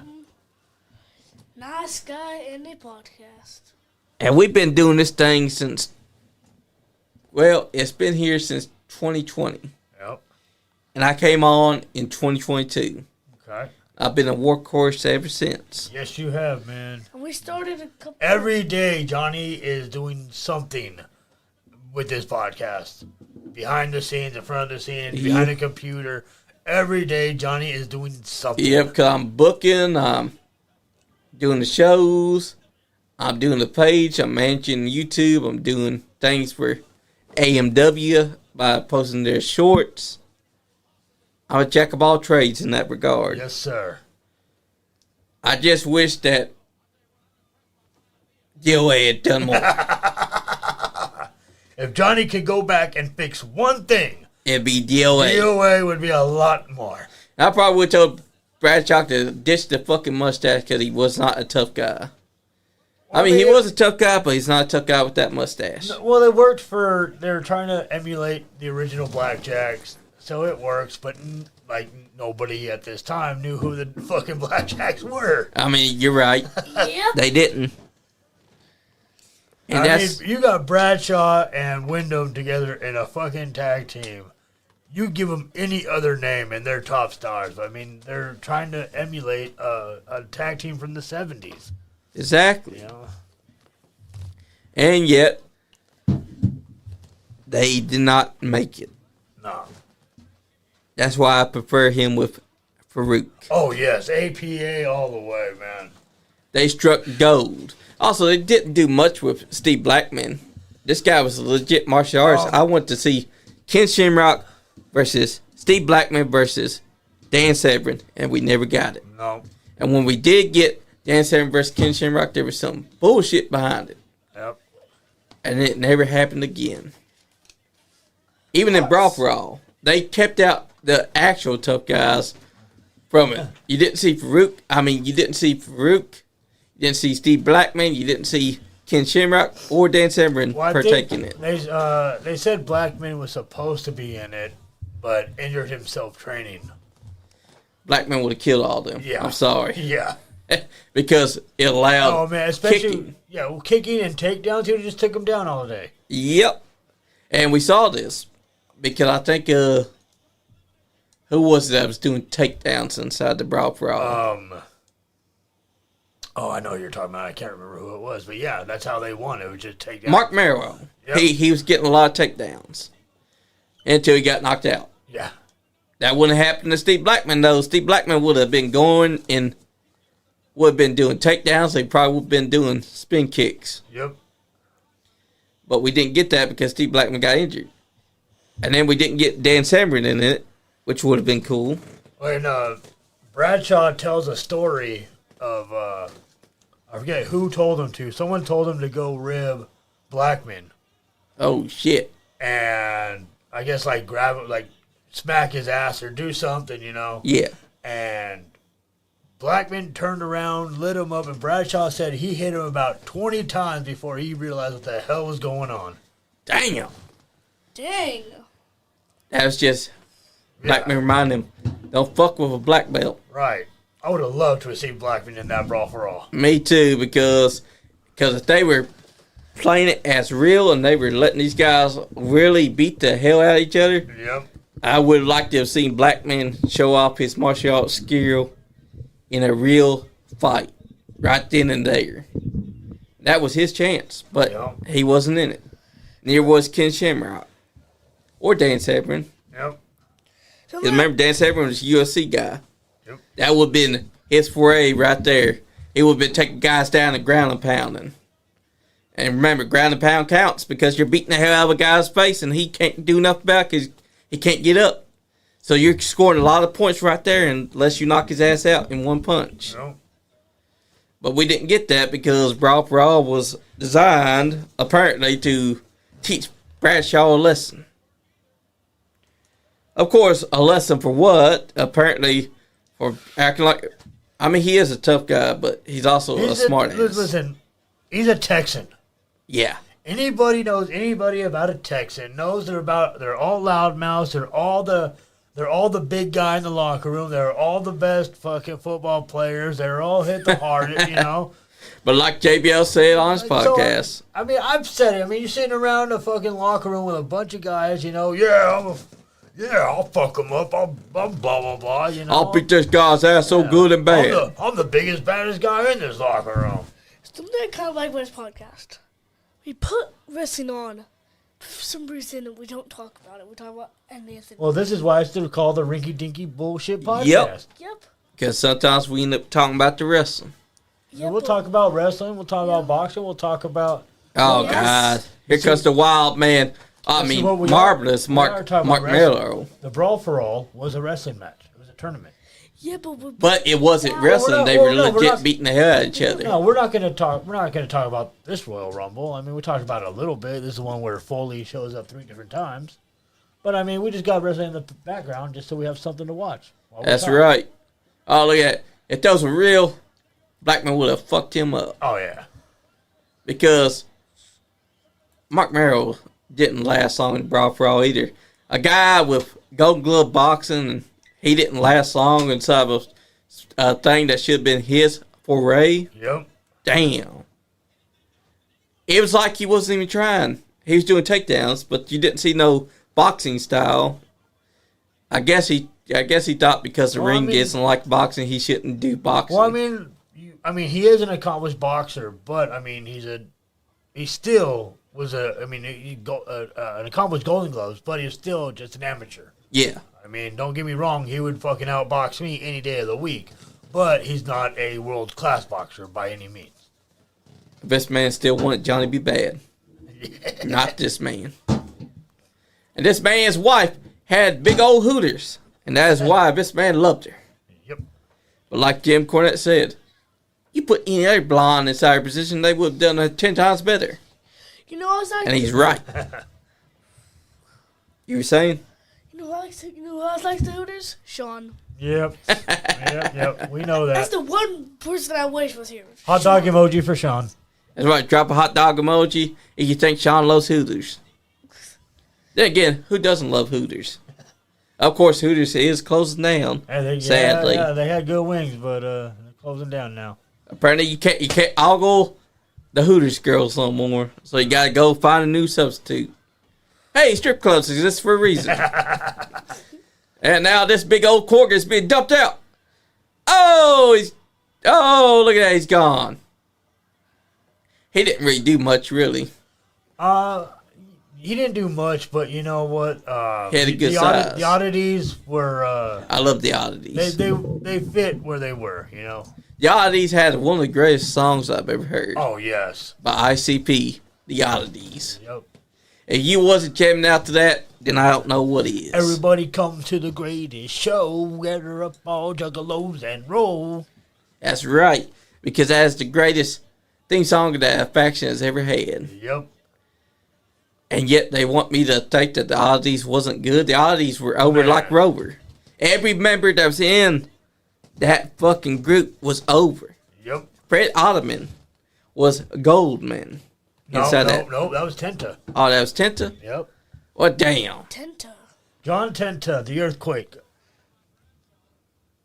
Nice Guy Andy podcast. And we've been doing this thing since, well, it's been here since 2020. Yep. And I came on in 2022. Okay. I've been a workhorse ever since. Yes, you have, man. And we started a couple. Every day, Johnny is doing something with this podcast. Behind the scenes, in front of the scenes, behind the computer. Every day, Johnny is doing something. Yep, because I'm booking, I'm doing the shows, I'm doing the page, I'm managing YouTube, I'm doing things for AMW by posting their shorts. I'm a jack of all trades in that regard. Yes, sir. I just wish that DOA had done more. If Johnny could go back and fix one thing, It'd be DOA. DOA would be a lot more. I probably would have told Bradshaw to ditch the fucking mustache because he was not a tough guy. I mean, he was a tough guy, but he's not a tough guy with that mustache. Well, they worked for, they were trying to emulate the original Blackjacks, so it works, but like nobody at this time knew who the fucking Blackjacks were. I mean, you're right. Yep. They didn't. And I mean, you got Bradshaw and Wyndham together in a fucking tag team. You give them any other name and they're top stars. I mean, they're trying to emulate a tag team from the 70s. Exactly. You know? And yet, they did not make it. No. That's why I prefer him with Farouk. Oh, yes. APA all the way, man. They struck gold. Also, they didn't do much with Steve Blackman. This guy was a legit martial artist. I want to see Ken Shamrock versus Steve Blackman versus Dan Severn, and we never got it. No. And when we did get Dan Severn versus Ken Shamrock, there was some bullshit behind it. Yep. And it never happened again. Even in Brawl for All, they kept out the actual tough guys from it. You didn't see Farouk. You didn't see Farouk. You didn't see Steve Blackman. You didn't see Ken Shamrock or Dan Severn partaking in it. They said Blackman was supposed to be in it, but injured himself training. Blackman would have killed all of them. Yeah. I'm sorry. Yeah. Because it allowed Oh, man. Especially, kicking. yeah, well, kicking and takedowns. He would have just took him down all day. Yep. And we saw this because I think, who was it that was doing takedowns inside the Brawl for All? Oh, I know who you're talking about. I can't remember who it was, but yeah, that's how they won. It was just takedown. Mark Merrow. Yep. He was getting a lot of takedowns until he got knocked out. Yeah. That wouldn't have happened to Steve Blackman, though. Steve Blackman would have been going and would have been doing takedowns. They probably would have been doing spin kicks. Yep. But we didn't get that because Steve Blackman got injured. And then we didn't get Dan Severn in it, which would have been cool. When Bradshaw tells a story of, I forget who told him to. Someone told him to go rib Blackman. Oh, shit. And I guess, grab him, smack his ass or do something, you know. Yeah. And Blackman turned around, lit him up, and Bradshaw said he hit him about 20 times before he realized what the hell was going on. Damn. Dang. That was just Blackman reminding him, don't fuck with a black belt. Right. I would have loved to have seen Blackman in that Brawl for All. Me too, because if they were playing it as real and they were letting these guys really beat the hell out of each other, Yep. I would like to have seen Blackman show off his martial arts skill in a real fight right then and there. That was his chance, but he wasn't in it. Neither was Ken Shamrock or Dan Severn. Yep. So Remember, Dan Severn was a UFC guy. Yep. That would have been his foray right there. He would have been taking guys down and ground and pounding. And remember, ground and pound counts because you're beating the hell out of a guy's face and he can't do nothing about it because he can't get up. So you're scoring a lot of points right there unless you knock his ass out in one punch. Yep. But we didn't get that because Brawl for All was designed, apparently, to teach Bradshaw a lesson. Of course, a lesson for what? Apparently, for acting like... I mean, he is a tough guy, but he's also a smart ass. Listen, he's a Texan. Yeah. Anybody knows anybody about a Texan knows they're all loudmouths. They're all the big guy in the locker room. They're all the best fucking football players. They're all hit the hardest, you know. But like JBL said on his podcast. So, I mean, I've said it. I mean, you're sitting around a fucking locker room with a bunch of guys, you know. I'll fuck them up. I'll blah, blah, blah, you know. I'll beat this guy's ass so good and bad. I'm the biggest, baddest guy in this locker room. Something I kind of like with this podcast. We put wrestling on. For some reason, we don't talk about it. We talk about anything. Well, this is why it's still called the Rinky Dinky Bullshit Podcast. Yep. Because sometimes we end up talking about the wrestling. Yeah, we'll talk about wrestling. We'll talk about boxing. We'll talk about... Oh, God. Here comes the wild man. I mean, marvelous Mark Miller. The Brawl for All was a wrestling match. It was a tournament. Yeah, but it wasn't wrestling. They were legit beating the hell out of each other. No, we're not going to talk. We're not going to talk about this Royal Rumble. I mean, we talked about it a little bit. This is the one where Foley shows up 3 different times. But I mean, we just got wrestling in the background just so we have something to watch. That's right. Oh, look at it. If those were real, Blackman would have fucked him up. Oh yeah. Because Mark Merrill didn't last long in Brawl for All either. A guy with Gold Glove boxing, he didn't last long inside of a thing that should have been his foray. Yep. Damn. It was like he wasn't even trying. He was doing takedowns, but you didn't see no boxing style. I guess he thought because the ring gets like boxing, he shouldn't do boxing. Well, I mean, he is an accomplished boxer, but I mean, he still was an accomplished Golden Gloves, but he's still just an amateur. Yeah. I mean, don't get me wrong, he would fucking outbox me any day of the week, but he's not a world-class boxer by any means. This man still wanted Johnny B. Bad. Not this man. And this man's wife had big old hooters, and that is why this man loved her. Yep. But like Jim Cornette said, you put any other blonde inside her position, they would have done it 10 times better. You know, I was like... And he's right. You were saying? You know who else likes the Hooters? Sean. Yep. Yep. We know that. That's the one person I wish was here. Hot dog emoji for Sean. That's right. Drop a hot dog emoji if you think Sean loves Hooters. Then again, who doesn't love Hooters? Of course, Hooters is closing down. Sadly. Yeah, they had good wings, but they're closing down now. Apparently, you can't ogle the Hooters girls no more. So you got to go find a new substitute. Hey, strip clubs exist for a reason. And now this big old cork is being dumped out. Oh, look at that. He's gone. He didn't really do much, really. He didn't do much, but you know what? He had a good size. The oddities were... I love the oddities. They fit where they were, you know? The Oddities had one of the greatest songs I've ever heard. Oh, yes. By ICP, The Oddities. Yep. If you wasn't jamming out to that, then I don't know what is. Everybody come to the greatest show. Gather up all juggalos and roll. That's right. Because that is the greatest theme song that a faction has ever had. Yep. And yet they want me to think that the Oddities wasn't good. The Oddities were over like Rover. Every member that was in that fucking group was over. Yep. Fred Ottoman was Goldman. No, that was Tenta. Oh, that was Tenta? Yep. Well, damn. Tenta. John Tenta, the Earthquake.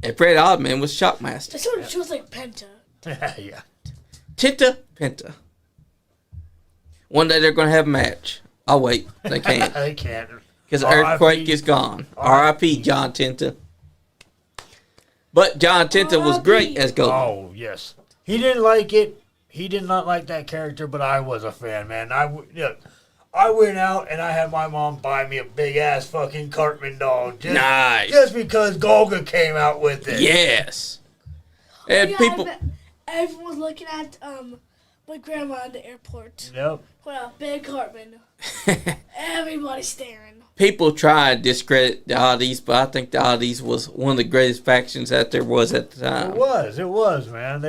And Fred Oddman was Shockmaster. That sort of feels like Penta. Yeah. Tenta, Penta. One day they're going to have a match. Oh, wait. They can't. They can't. Because Earthquake is gone. R.I.P. John Tenta. But John Tenta was great as Goldman. Oh, yes. He didn't like it. He did not like that character, but I was a fan, man. I went out and I had my mom buy me a big-ass fucking Cartman doll. Nice. Just because Golga came out with it. Yes. And people... Everyone was looking at my grandma in the airport. Yep. With a big Cartman. Everybody staring. People try to discredit the Oddies, but I think the Oddies was one of the greatest factions that there was at the time. It was, man.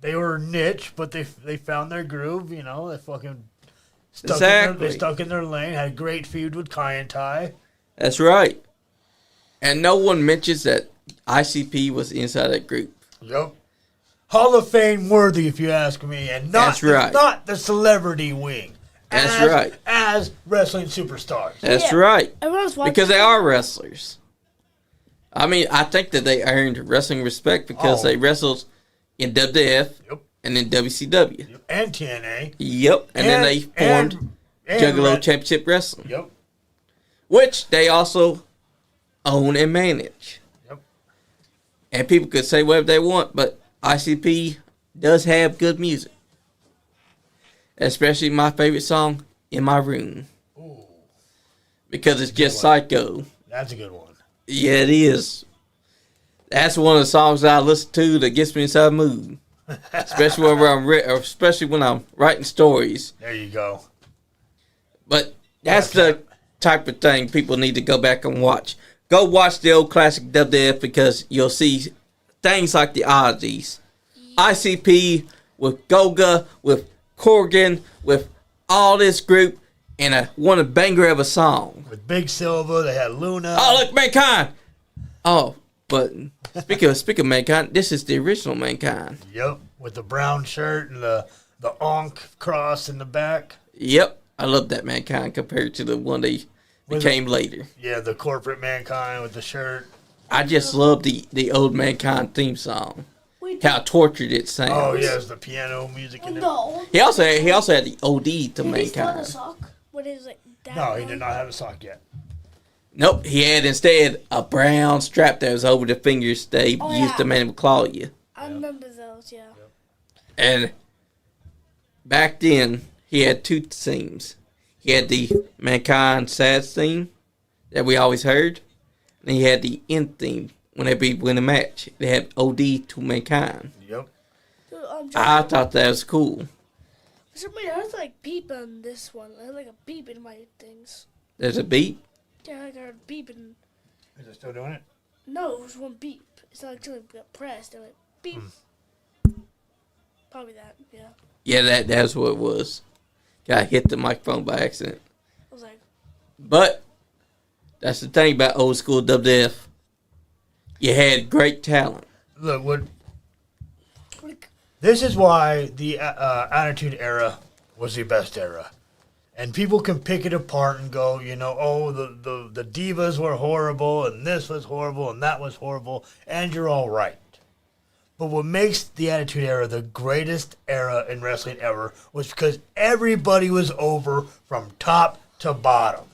They were niche, but they found their groove. You know, they fucking stuck in their lane. Had a great feud with Kai and Tai. That's right. And no one mentions that ICP was inside that group. Yep. Hall of Fame worthy, if you ask me, and not the celebrity wing. That's right. As wrestling superstars. That's right. Because they are wrestlers. I mean, I think that they earned wrestling respect because they wrestled in WWF and in WCW. Yep. And TNA. Yep. And then they formed Juggalo Championship Wrestling. Yep. Which they also own and manage. Yep. And people could say whatever they want, but ICP does have good music. Especially my favorite song, In My Room. Ooh. Because it's just psycho. That's a good one. Yeah, it is. That's one of the songs I listen to that gets me inside the mood. Especially when I'm writing stories. There you go. But that's the type of thing people need to go back and watch. Go watch the old classic WWF because you'll see things like the Oddities. ICP with Golga, with Corgan, with all this group, and one banger of a song. With Big Silva, they had Luna. Oh, look, Mankind! Oh, but speaking of Mankind, this is the original Mankind. Yep, with the brown shirt and the Ankh cross in the back. Yep, I love that Mankind compared to the one they became later. Yeah, the corporate Mankind with the shirt. I just love the old Mankind theme song. How tortured it sounds. Oh yes, the piano music in it. He also had the OD to Mankind. Mankind. A sock? What is it? No, he did not have a sock yet. Nope, he had instead a brown strap that was over the fingers they used to man claw you. I remember those, yeah. Yep. And back then, he had two themes. He had the Mankind sad theme that we always heard, and he had the end theme. Whenever he win a match, they had OD to Mankind. Yep. I thought that was cool. For some reason, I was like beep on this one. I had like a beep in my things. There's a beep? Yeah, I got a beep in. Is it still doing it? No, it was one beep. It's not until it got pressed. I went beep. Probably that, yeah. Yeah, that's what it was. Got hit the microphone by accident. I was like. But that's the thing about old school WWF. You had great talent. Look, this is why the Attitude Era was the best era. And people can pick it apart and go, the divas were horrible, and this was horrible, and that was horrible, and you're all right. But what makes the Attitude Era the greatest era in wrestling ever was because everybody was over from top to bottom.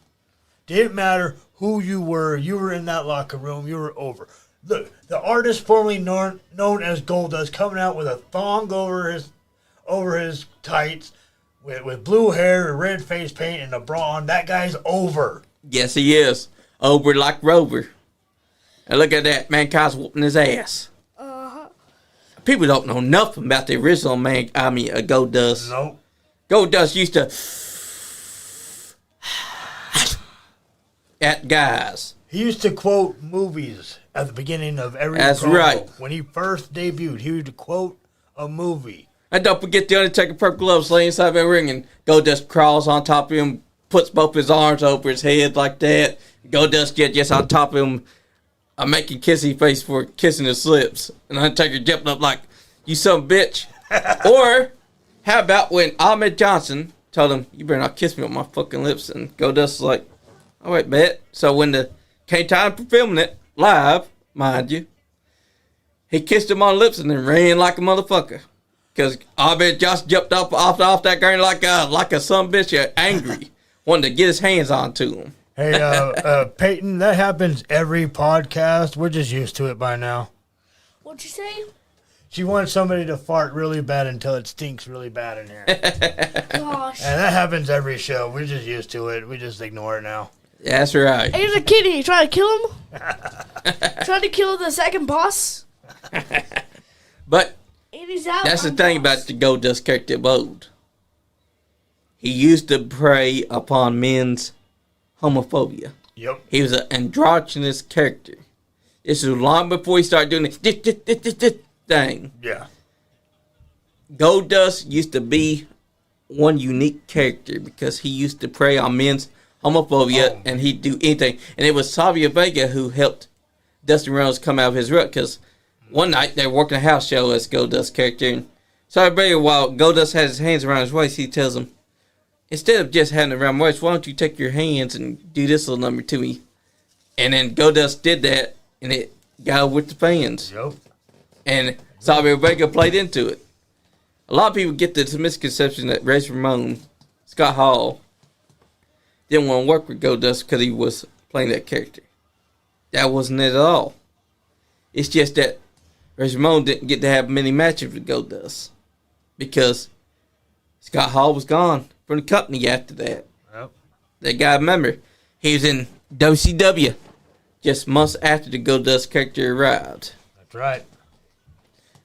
Didn't matter who you were in that locker room, you were over. Look, the artist formerly known as Goldust coming out with a thong over his tights, with blue hair, red face paint, and a bra on. That guy's over. Yes, he is. Over like Rover. And look at that. Mankind's whooping his ass. Uh-huh. People don't know nothing about the original Goldust. Nope. Goldust used to at guys. He used to quote movies at the beginning of every That's promo. right. When he first debuted, he would quote a movie. And don't forget the Undertaker purple gloves laying inside the ring and Goldust crawls on top of him, puts both his arms over his head like that. Goldust get just on top of him, making kissy face for kissing his lips. And Undertaker jumping up like, you son of a bitch. Or, how about when Ahmed Johnson told him, you better not kiss me on my fucking lips. And Goldust was like, all right, bet. So when came time for filming it, live, mind you, he kissed him on the lips and then ran like a motherfucker. Because Ahmed Johnson jumped off that gurney like a son of a bitch, angry, wanting to get his hands onto him. Hey, Peyton, that happens every podcast. We're just used to it by now. What'd you say? She wants somebody to fart really bad until it stinks really bad in here. Gosh. And that happens every show. We're just used to it. We just ignore it now. Yeah, that's right. Hey, there's a kitty. You trying to kill him? Trying to kill the second boss? But He's out. that's the thing about the Goldust character of old. He used to prey upon men's homophobia. Yep. He was an androgynous character. This was long before he started doing this thing. Yeah. Goldust used to be one unique character because he used to prey on men's homophobia and he'd do anything. And it was Savio Vega who helped Dustin Rhodes come out of his rut because one night they were working a house show as Goldust character. And Savio Vega, while Goldust had his hands around his waist, he tells him, instead of just having it around my waist, why don't you take your hands and do this little number to me? And then Goldust did that and it got over with the fans. Yep. And Savio Vega played into it. A lot of people get this misconception that Razor Ramon, Scott Hall, didn't want to work with Goldust because he was playing that character. That wasn't it at all. It's just that Razor Ramon didn't get to have many matches with Goldust because Scott Hall was gone from the company after that. Yep. That guy, remember, he was in WCW just months after the Goldust character arrived. That's right.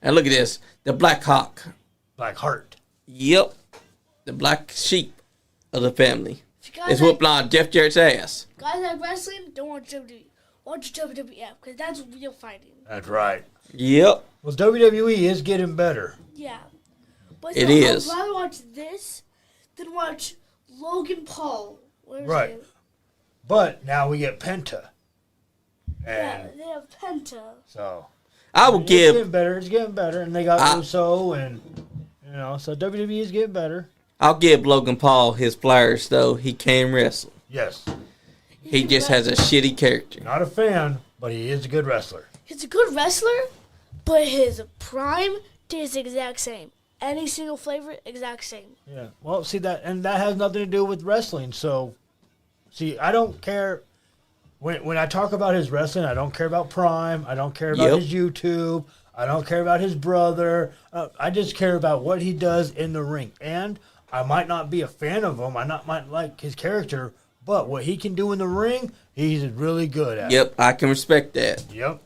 And look at this, the Black Hawk. Black Heart. Yep. The black sheep of the family. Guys It's whooping on Jeff Jarrett's ass. Guys like wrestling, don't watch WWE. Watch WWF, because that's real fighting. That's right. Yep. Well, WWE is getting better. Yeah. But It still, is. I'd rather watch this than watch Logan Paul. What is Right. it? But now we get Penta. Yeah, And they have Penta. so I will it's give getting better. It's getting better. And they got Uso and, so WWE is getting better. I'll give Logan Paul his flowers though. He can wrestle. Yes. He just has a shitty character. Not a fan, but he is a good wrestler. He's a good wrestler, but his prime tastes the exact same. Any single flavor, exact same. Yeah. Well, see that, and that has nothing to do with wrestling. So, see, I don't care when I talk about his wrestling. I don't care about Prime. I don't care about his YouTube. I don't care about his brother. I just care about what he does in the ring. And I might not be a fan of him. Might like his character, but what he can do in the ring, he's really good at. Yep, I can respect that. Yep.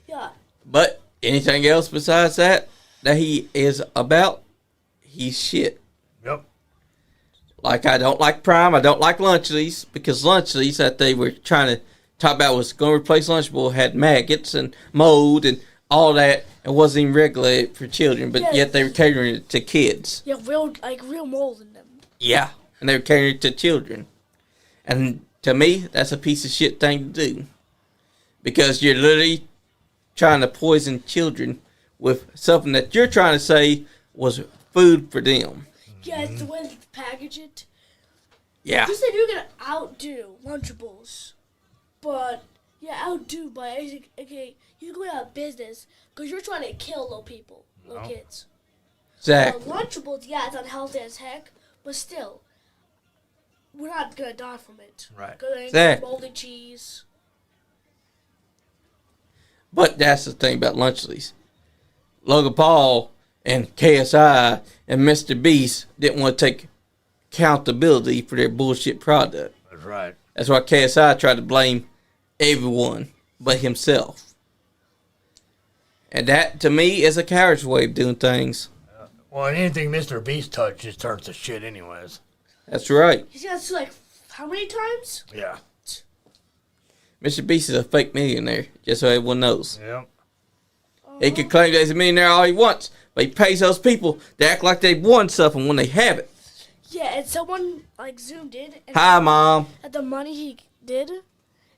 Yeah. But anything else besides that he is about, he's shit. Yep. Like I don't like Prime, I don't like Lunchleys, because Lunchleys that they were trying to talk about was going to replace Lunchable had maggots and mold and all that, and wasn't even regulated for children, but yet they were catering it to kids. Yeah, real mold in them. Yeah, and they were catering it to children. And to me, that's a piece of shit thing to do. Because you're literally trying to poison children with something that you're trying to say was food for them. Yeah, it's the way they package it. Yeah. You said you're going to outdo Lunchables. But, outdo by, okay, you're going out of business because you're trying to kill little people, little kids. Exactly. Lunchables, it's unhealthy as heck, but still, we're not going to die from it. Right. Exactly. Moldy cheese. But that's the thing about Lunchleys. Logan Paul and KSI and Mr. Beast didn't want to take accountability for their bullshit product. That's right. That's why KSI tried to blame everyone but himself. And that, to me, is a coward's way of doing things. Well, anything Mr. Beast touches just turns to shit anyways. That's right. He's got to, how many times? Yeah. Mr. Beast is a fake millionaire, just so everyone knows. Yep. He can claim that he's a millionaire all he wants, but he pays those people to act like they've won something when they haven't. Yeah, and someone like zoomed in. And Hi, Mom. That the money he did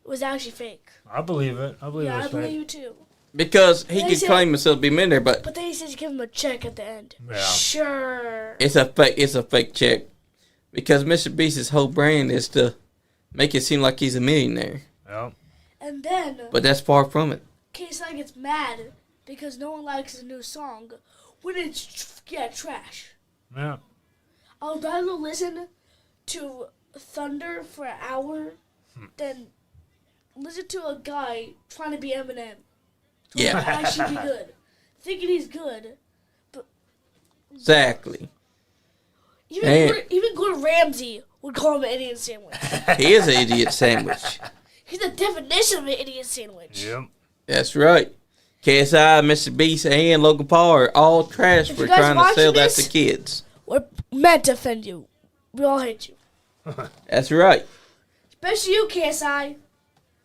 was actually fake. I believe it. I believe Yeah, it's I believe fake. you too. Because he They could said- claim himself to be a millionaire, but But then he said to give him a check at the end. Yeah. Sure. it's a fake check. Because Mr. Beast's whole brand is to make it seem like he's a millionaire. Yeah. And then But that's far from it. KSI gets mad because no one likes his new song when it's trash. Yeah. I would rather listen to Thunder for an hour than listen to a guy trying to be Eminem. Yeah. To actually be good. Thinking he's good. Exactly. Even Gordon Ramsay would call him an idiot sandwich. He is an idiot sandwich. He's the definition of an idiot sandwich. Yep. That's right. KSI, Mr. Beast, and Logan Paul are all trash If for you guys trying to watching sell that this- to kids. We're meant to offend you. We all hate you. That's right. Especially you, KSI.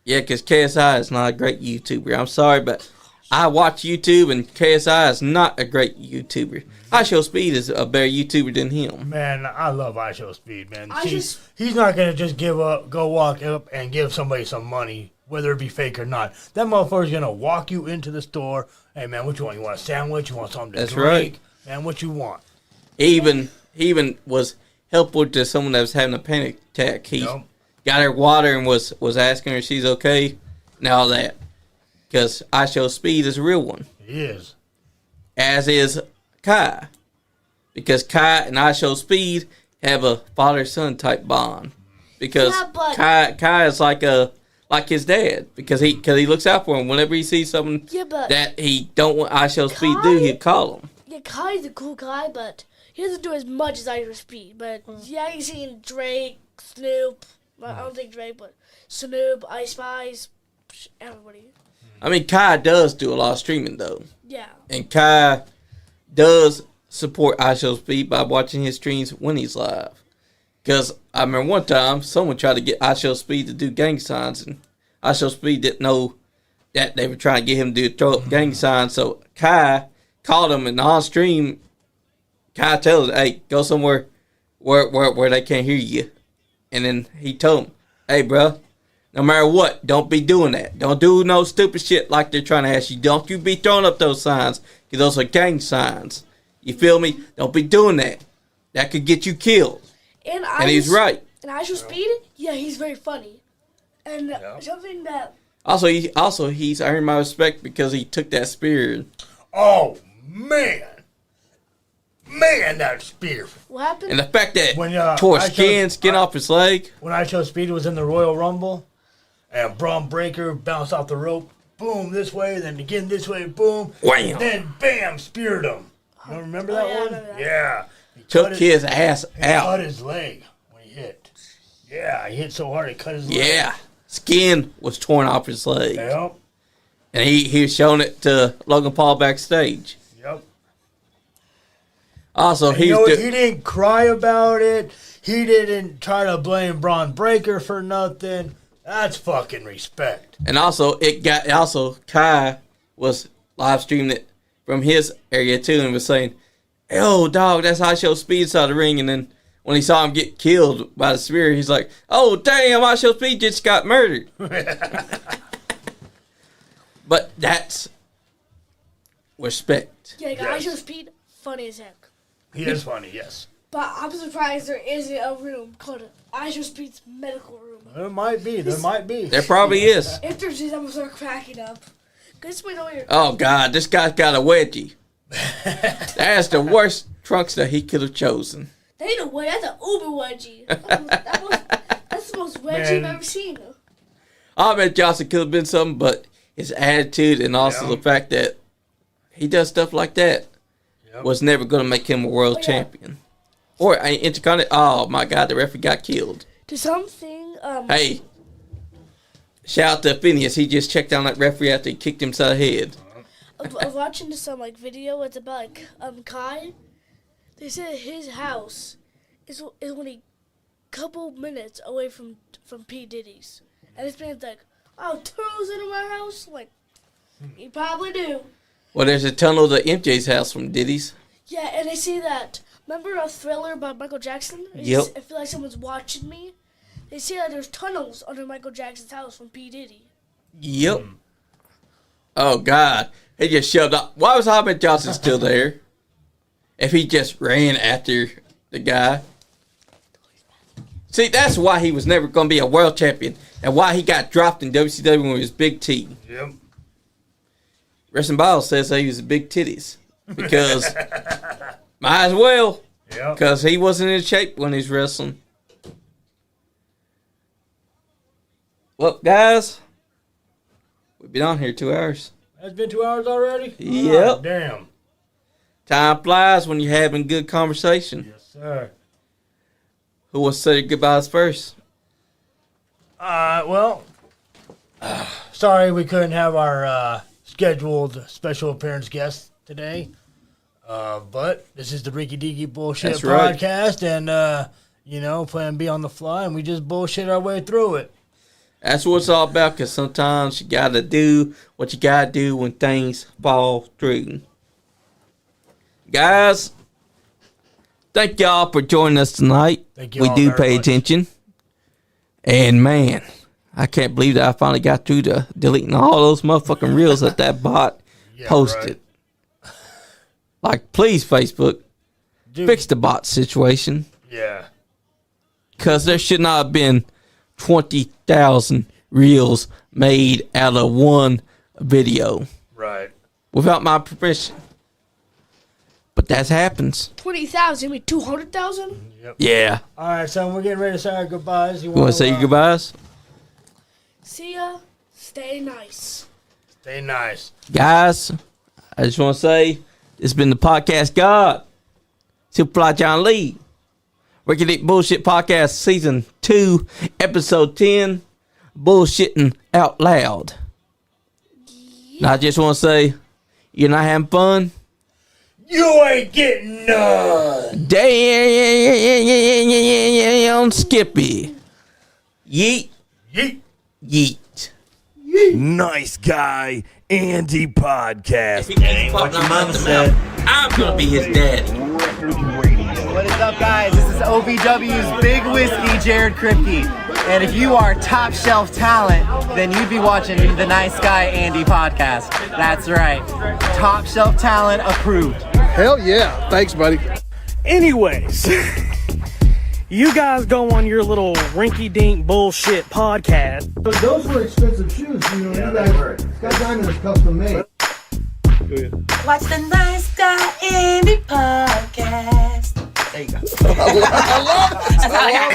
Yeah, because KSI is not a great YouTuber. I'm sorry, but I watch YouTube, and KSI is not a great YouTuber. I Show Speed is a better YouTuber than him. Man, I love I Show Speed, man. I just- He's not going to just go walk up and give somebody some money, whether it be fake or not. That motherfucker's going to walk you into the store. Hey, man, what you want? You want a sandwich? You want something to That's drink? right. Man, what you want? He even was helpful to someone that was having a panic attack. He Yep. got her water and was asking her if she's okay and all that. Because I Show Speed is a real one. He is. As is Kai. Because Kai and I Show Speed have a father-son type bond. Because Yeah, but- Kai is like his dad. Because he looks out for him. Whenever he sees something Yeah, but that he don't want I Show Speed to do, Kai- he'll call him. yeah, Kai's a cool guy, but he doesn't do as much as I Speed. But yeah, you've seen Drake, Snoop. Well, I don't think Drake, but Snoop, Ice Spice, everybody. I mean, Kai does do a lot of streaming, though. Yeah. And Kai does support I Show Speed by watching his streams when he's live. Because I remember one time, someone tried to get I Show Speed to do gang signs, and I Show Speed didn't know that they were trying to get him to throw up gang signs. So Kai called him, and on stream, Kai tells him, hey, go somewhere where they can't hear you. And then he told him, hey, bro, no matter what, don't be doing that. Don't do no stupid shit like they're trying to ask you. Don't you be throwing up those signs, because those are gang signs. You feel me? Don't be doing that. That could get you killed. And He's right. And I Show Speed, yeah, he's very funny. And something that Also, he's earned my respect because he took that spear. Oh, man. Man, that spear. what happened? And the fact that When, tore I skin off his leg. When I Show Speed was in the Royal Rumble, and Braun Breaker bounced off the rope, boom, this way, then again this way, boom, Wham. then bam, speared him. You don't remember that yeah, I one? remember that. Yeah. He Took cut his ass He cut out. his leg when he hit. Yeah, he hit so hard he cut his leg. Yeah. Skin was torn off his leg. Yep. And he was showing it to Logan Paul backstage. Yep. Also, And he's you know what? do- He didn't cry about it. He didn't try to blame Braun Breaker for nothing. That's fucking respect. and also Kai was live streaming it from his area too, and was saying, "Oh, dog, that's I Show Speed side of the ring." And then when he saw him get killed by the spear, he's like, "Oh, damn, I Show Speed just got murdered." But that's respect. yeah, I Yes. Show Speed, funny as heck. He is funny, yes. But I'm surprised there isn't a room called I Show Speed's medical room. There might be. There might be. There probably is. If there's this, I'm gonna start cracking up. Cause we know you're. Oh God, this guy's got a wedgie. That's the worst trunks that he could have chosen. That ain't a wedgie. That's an Uber wedgie. That's the most wedgie I've Man. ever seen. Ahmed Johnson could have been something, but his attitude and also Yeah. the fact that he does stuff like that Yep. was never going to make him a world Oh, yeah. champion. Or an intercontinental. Oh my God, the referee got killed. To something. Hey, shout out to Phineas. He just checked down that referee after he kicked him side head. I was watching some video. It's about Kai. They said his house is only a couple minutes away from P Diddy's, and this man's like, "Oh, turtles into my house." I'm like, you probably do. Well, there's a tunnel to MJ's house from Diddy's. Yeah, and they say that Remember a Thriller by Michael Jackson? Yep. I feel like someone's watching me. They say that there's tunnels under Michael Jackson's house from P. Diddy. Yep. Oh, God. He just shoved up. Why was Ahmed Johnson still there? If he just ran after the guy. See, that's why he was never going to be a world champion and why he got dropped in WCW when he was Big T. Yep. Wrestling Bible says that he was big titties. Because, might as well. Yep. Because he wasn't in shape when he was wrestling. Well, guys, we've been on here 2 hours. That's been 2 hours already? Yep. Oh, damn. Time flies when you're having good conversation. Yes, sir. Who wants to say their goodbyes first? Well, sorry we couldn't have our scheduled special appearance guest today. But this is the Ricky Deaky Bullshit That's right. Podcast, and, plan to be on the fly, and we just bullshit our way through it. That's what it's all about, because sometimes you got to do what you got to do when things fall through. Guys, thank y'all for joining us tonight. Thank you We all do very pay much. attention. And, man, I can't believe that I finally got through to deleting all those motherfucking reels that bot Yeah, posted. right. Like, please, Facebook, Dude, fix the bot situation. yeah. Because there should not have been 20,000 reels made out of one video Right. without my permission. But that happens. 20,000, maybe 200,000? Yep. Yeah. All right, son, we're getting ready to say our goodbyes. You want to say your goodbyes? See ya. Stay nice. Stay nice. Guys, I just want to say this has been the Podcast God. SuperFly John Lee. Ricky Dick Bullshit Podcast Season 2, Episode 10. Bullshitting Out Loud. Now, I just want to say, you're not having fun? You ain't getting none. Damn, Skippy. Yeet, Yeet. yeet. Nice Guy Andy podcast. If he keeps popping your mama out the said. mouth, I'm gonna be his daddy. What is up, guys? This is OVW's Big Whiskey, Jared Kripke. And if you are top shelf talent, then you'd be watching the Nice Guy Andy podcast. That's right. Top shelf talent approved. Hell yeah. Thanks, buddy. Anyways, you guys go on your little rinky-dink bullshit podcast. But those were expensive shoes. You know, you guys, Scott Diamond is custom made. Watch the Nice Guy Andy podcast. I love it. That's all I got.